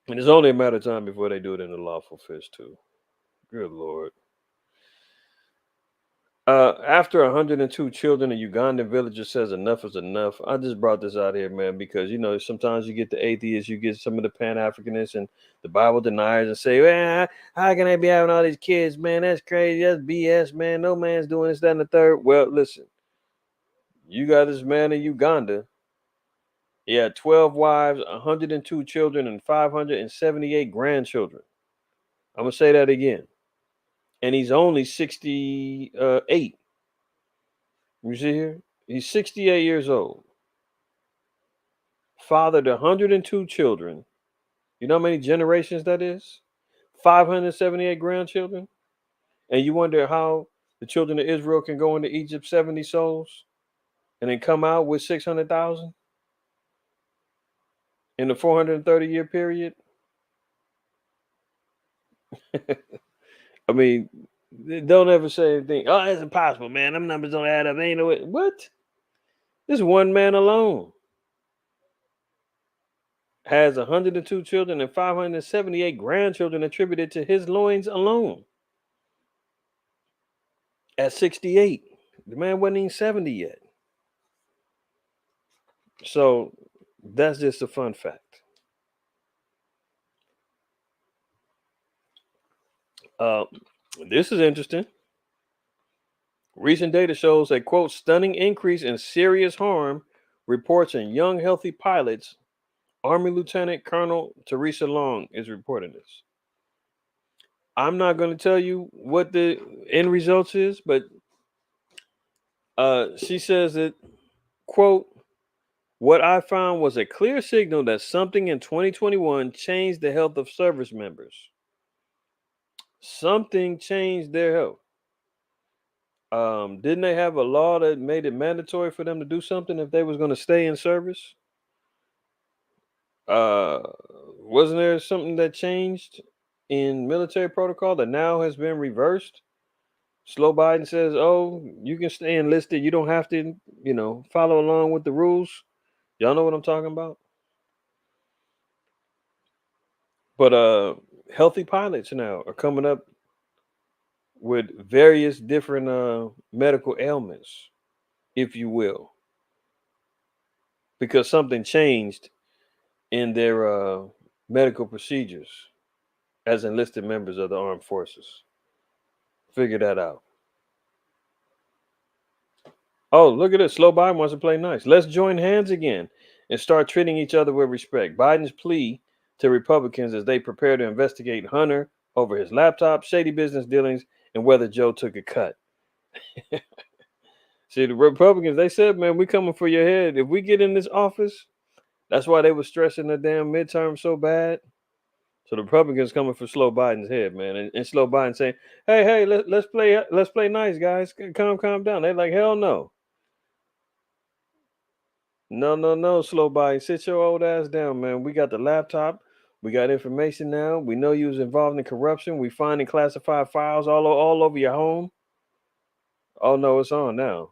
And it's only a matter of time before they do it in the lawful fish too. Good Lord. After 102 children, a Ugandan villager says enough is enough. I just brought this out here, man, because sometimes you get the atheists, you get some of the Pan-Africanists and the Bible deniers and say, well, how can I be having all these kids, man? That's crazy. That's BS, man. No man's doing this, that, and the third. Well, listen, you got this man in Uganda. He had 12 wives, 102 children, and 578 grandchildren. I'm going to say that again. And he's only 68. You see here? He's 68 years old. Fathered 102 children. You know how many generations that is? 578 grandchildren. And you wonder how the children of Israel can go into Egypt 70 souls and then come out with 600,000 in the 430-year period? I mean, don't ever say anything. Oh, it's impossible, man. Them numbers don't add up. Ain't no way. What? This one man alone has 102 children and 578 grandchildren attributed to his loins alone. At 68, the man wasn't even 70 yet. So that's just a fun fact. This is interesting. Recent data shows a quote stunning increase in serious harm reports in young healthy pilots. Army Lieutenant Colonel Teresa Long is reporting this. I'm not going to tell you what the end results is, but she says that, quote, what I found was a clear signal that something in 2021 changed the health of service members. Something changed their health. Didn't they have a law that made it mandatory for them to do something if they was going to stay in service? Wasn't there something that changed in military protocol that now has been reversed? Slow Biden says, "Oh, you can stay enlisted. You don't have to, follow along with the rules." Y'all know what I'm talking about. But healthy pilots now are coming up with various different medical ailments, if you will, because something changed in their medical procedures as enlisted members of the armed forces. Figure that out. Oh, look at this. Slow Biden wants to play nice. Let's join hands again and start treating each other with respect. Biden's plea to Republicans as they prepare to investigate Hunter over his laptop, shady business dealings, and whether Joe took a cut. See, the Republicans, they said, man, we coming for your head. If we get in this office, that's why they were stressing the damn midterm so bad. So the Republicans coming for Slow Biden's head, man, and Slow Biden saying, "Hey, let's play nice, guys. Calm down." They're like, "Hell no, no, Slow Biden, sit your old ass down, man. We got the laptop. We got information now. We know you was involved in corruption. We finding classified files all over your home. Oh no, it's on now.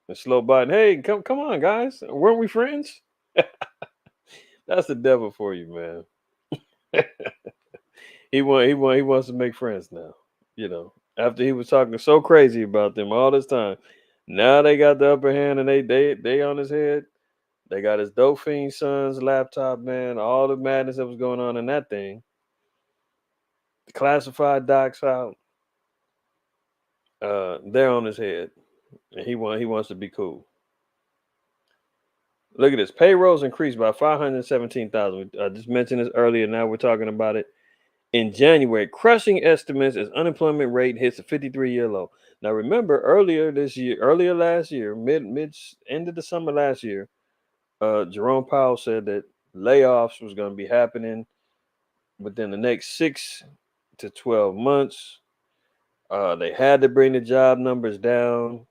And slow Biden, hey, come on, guys. Weren't we friends? That's the devil for you, man. He wants to make friends now. You know, after he was talking so crazy about them all this time, now they got the upper hand and they on his head. They got his dope fiend son's laptop, man. All the madness that was going on in that thing. The classified docs out. They're on his head, and he wants to be cool. Look at this. Payrolls increased by 517,000. I just mentioned this earlier. Now we're talking about it. In January, crushing estimates as unemployment rate hits a 53-year low. Now remember earlier last year, mid end of the summer last year, Jerome Powell said that layoffs was going to be happening within the next 6 to 12 months. They had to bring the job numbers down.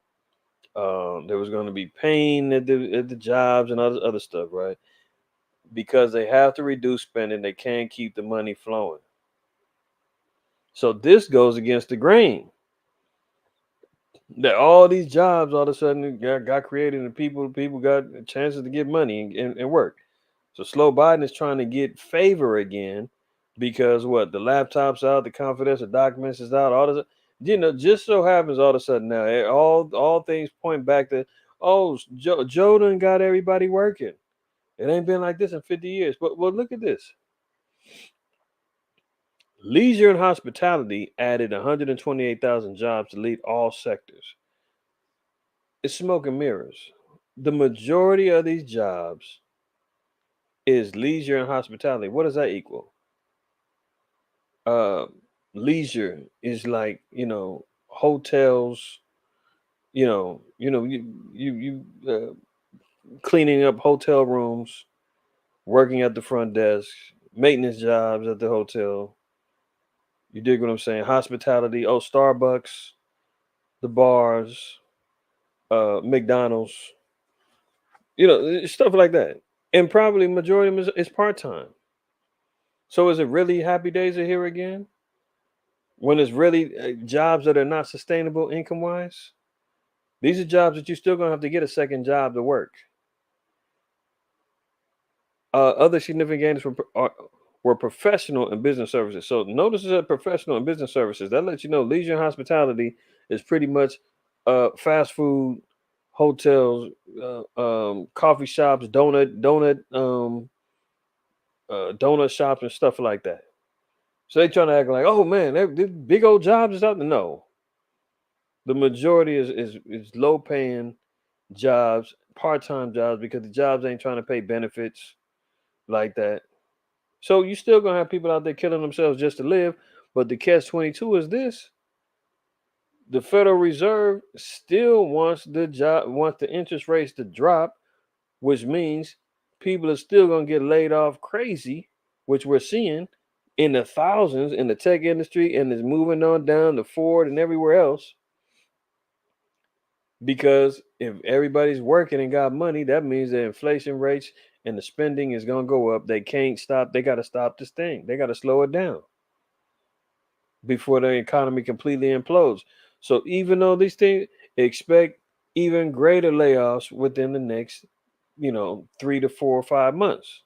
There was going to be pain at the jobs and other stuff, right? Because they have to reduce spending, they can't keep the money flowing. So this goes against the grain that all these jobs all of a sudden got created and people got chances to get money and work. So slow Biden is trying to get favor again because what, the laptops out, the confidential documents is out, all this, just so happens all of a sudden now all things point back to, oh, Joe done got everybody working. It ain't been like this in 50 years. But well, look at this. Leisure and hospitality added 128,000 jobs to lead all sectors. It's smoke and mirrors. The majority of these jobs is leisure and hospitality. What does that equal? Uh, Leisure is like, hotels. You cleaning up hotel rooms, working at the front desk, maintenance jobs at the hotel. You dig what I'm saying? Hospitality. Oh, Starbucks, the bars, McDonald's. Stuff like that. And probably majority of them is part time. So is it really happy days are here again? When it's really jobs that are not sustainable income wise? These are jobs that you're still gonna have to get a second job to work. Other significant gains were professional and business services. So notice that professional and business services, that lets you know leisure and hospitality is pretty much fast food, hotels, coffee shops, donut shops and stuff like that. So they trying to act like, oh man, they big old jobs is out there. No, the majority is low paying jobs, part time jobs, because the jobs ain't trying to pay benefits like that. So you still gonna have people out there killing themselves just to live. But the catch-22 is this: the Federal Reserve still wants the interest rates to drop, which means people are still gonna get laid off crazy, which we're seeing in the thousands in the tech industry, and it's moving on down to Ford and everywhere else. Because if everybody's working and got money, that means the inflation rates and the spending is going to go up. They can't stop. They got to stop this thing. They got to slow it down before the economy completely implodes. So even though these things, expect even greater layoffs within the next, 3 to 4 or 5 months.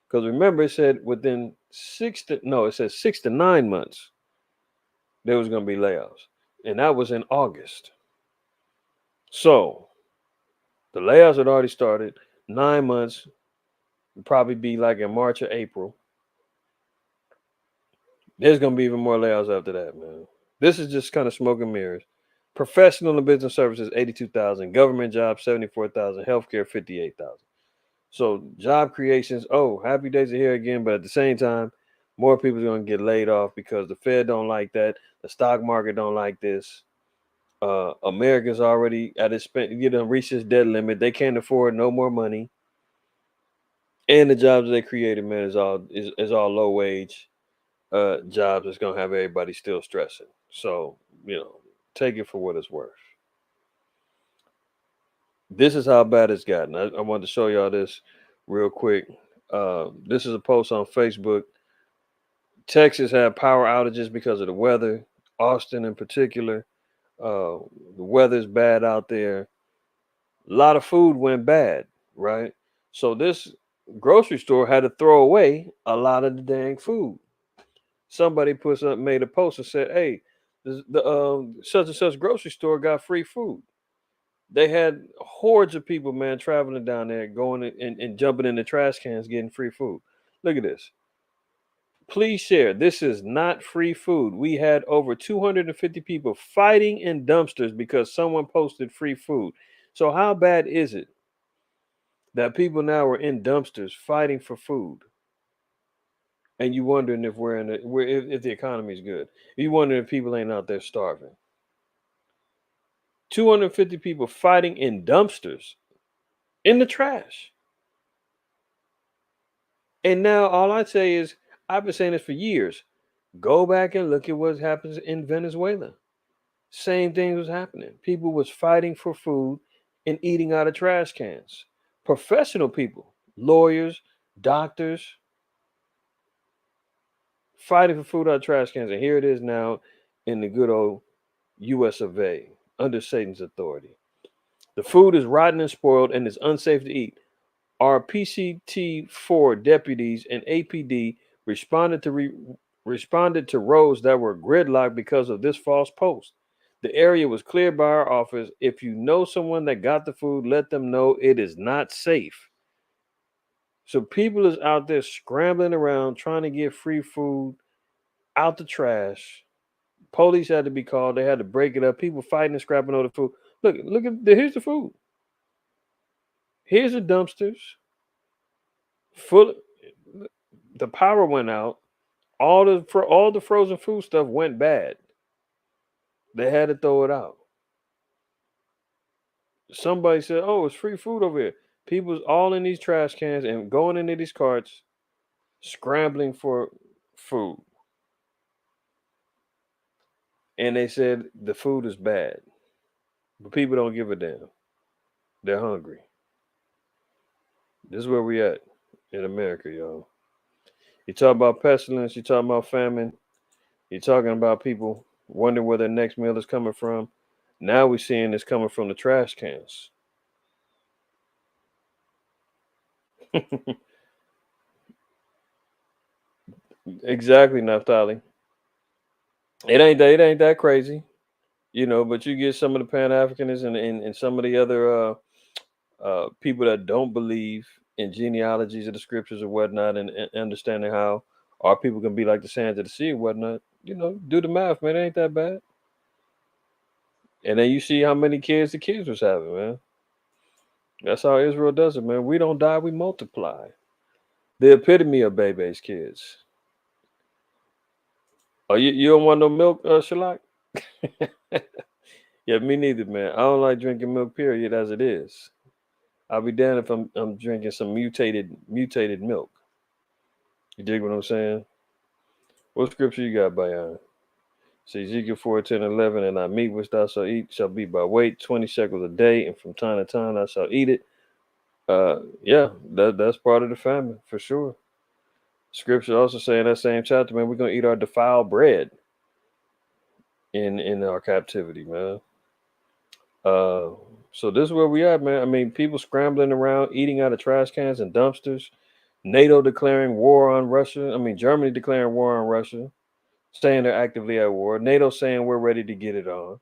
Because remember, it said within it says 6 to 9 months, there was going to be layoffs. And that was in August. So the layoffs had already started. 9 months would probably be like in March or April. There's gonna be even more layoffs after that, man. This is just kind of smoke and mirrors. Professional and business services, 82,000. Government jobs, 74,000. Healthcare, 58,000. So job creations, oh, happy days are here again. But at the same time, more people are gonna get laid off because the Fed don't like that. The stock market don't like this. America's already at its reached its debt limit. They can't afford no more money. And the jobs they created, man, is all low wage jobs that's gonna have everybody still stressing. So, take it for what it's worth. This is how bad it's gotten. I wanted to show y'all this real quick. This is a post on Facebook. Texas had power outages because of the weather. Austin, in particular, the weather's bad out there. A lot of food went bad, right? So this grocery store had to throw away a lot of the dang food. Somebody made a post and said, "Hey, the such and such grocery store got free food." They had hordes of people, man, traveling down there, going and jumping in the trash cans, getting free food. Look at this. Please share. This is not free food. We had over 250 people fighting in dumpsters because someone posted free food. So how bad is it that people now are in dumpsters fighting for food? And you wondering if if the economy is good. You wondering if people ain't out there starving. 250 people fighting in dumpsters in the trash. And now all I say is I've been saying this for years. Go back and look at what happens in Venezuela. Same thing was happening. People was fighting for food and eating out of trash cans. Professional people, lawyers, doctors, fighting for food out of trash cans. And here it is now in the good old US of A, under Satan's authority. The food is rotten and spoiled and is unsafe to eat. Our PCT4 deputies and APD responded to roads that were gridlocked because of this false post. The area was cleared by our office. If you know someone that got the food, let them know it is not safe. So people is out there scrambling around trying to get free food out the trash. Police had to be called. They had to break it up. People fighting and scrapping over the food. Here's the food. Here's the dumpsters. Full. The power went out. All the frozen food stuff went bad. They had to throw it out. Somebody said, "Oh, it's free food over here." People's all in these trash cans and going into these carts, scrambling for food. And they said the food is bad, but people don't give a damn. They're hungry. This is where we at in America, y'all. You talk about pestilence. You talk about famine. You're talking about people wondering where their next meal is coming from. Now we're seeing it's coming from the trash cans. Exactly, Naftali. It ain't that crazy, but you get some of the Pan Africanists and some of the other people that don't believe in genealogies of the scriptures or whatnot, and understanding how our people can be like the sands of the sea and whatnot. Do the math, man. It ain't that bad. And then you see how many kids the kids was having, man. That's how Israel does it, man. We don't die, we multiply. The epitome of baby's kids. Oh, you don't want no milk, Shalak? Yeah, me neither, man. I don't like drinking milk, period, as it is. I'll be damned if I'm drinking some mutated milk. You dig what I'm saying? What scripture you got, Bayan? See Ezekiel 4:10-11, and I meat which thou shalt eat shall be by weight 20 shekels a day, and from time to time thou shalt eat it. Yeah, that's part of the famine for sure. Scripture also saying that same chapter, man, we're gonna eat our defiled bread in our captivity, man. So this is where we are, man. I mean, people scrambling around, eating out of trash cans and dumpsters. NATO declaring war on Russia. I mean, Germany declaring war on Russia, saying they're actively at war. NATO saying we're ready to get it on.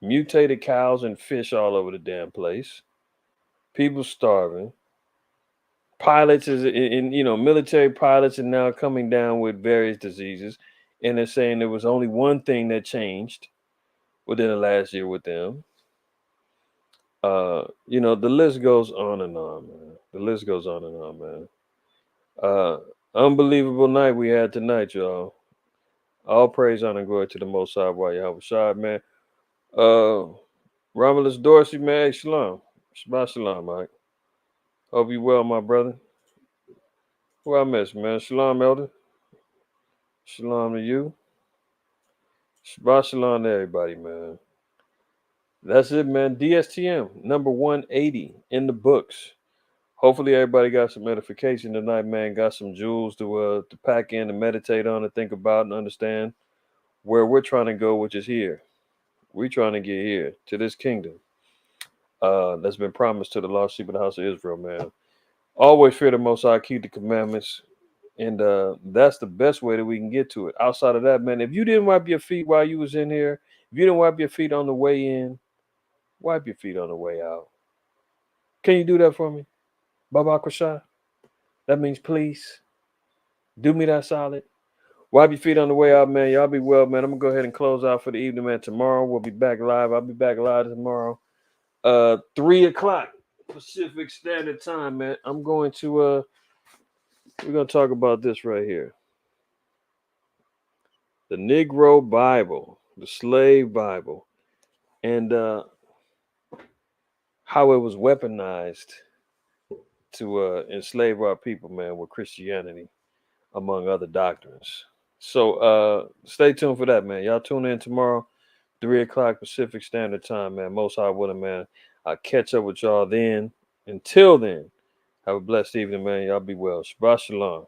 Mutated cows and fish all over the damn place. People starving. Pilots military pilots are now coming down with various diseases, and they're saying there was only one thing that changed within the last year with them. The list goes on and on, man. The list goes on and on, man. Unbelievable night we had tonight, y'all. All praise, honor, and glory to the Most High, Yahweh Shad, man. Romulus Dorsey, man. Hey, shalom. Shabbat shalom, Mike. Hope you well, my brother. Who I miss, man? Shalom, Elder. Shalom to you. Shabbat shalom to everybody, man. That's it, man. DSTM number 180 in the books. Hopefully everybody got some edification tonight, man. Got some jewels to pack in and meditate on and think about and understand where we're trying to go, which is here. We're trying to get here to this kingdom that's been promised to the lost sheep of the house of Israel, man. Always fear the Most High, keep the commandments, and that's the best way that we can get to it. Outside of that, man, if you didn't wipe your feet while you was in here, if you didn't wipe your feet on the way in, wipe your feet on the way out. Can you do that for me, Baba Krishna? That means please do me that solid. Wipe your feet on the way out, man. Y'all be well, man. I'm gonna go ahead and close out for the evening, man. Tomorrow we'll be back live. I'll be back live tomorrow. 3 o'clock Pacific Standard Time, man. I'm going to we're gonna talk about this right here. The Negro Bible, the slave Bible, and how it was weaponized to enslave our people, man, with Christianity, among other doctrines. So stay tuned for that, man. Y'all tune in tomorrow, 3 o'clock Pacific Standard Time, man. Most High willing, man. I'll catch up with y'all then. Until then, have a blessed evening, man. Y'all be well. Shabbat shalom.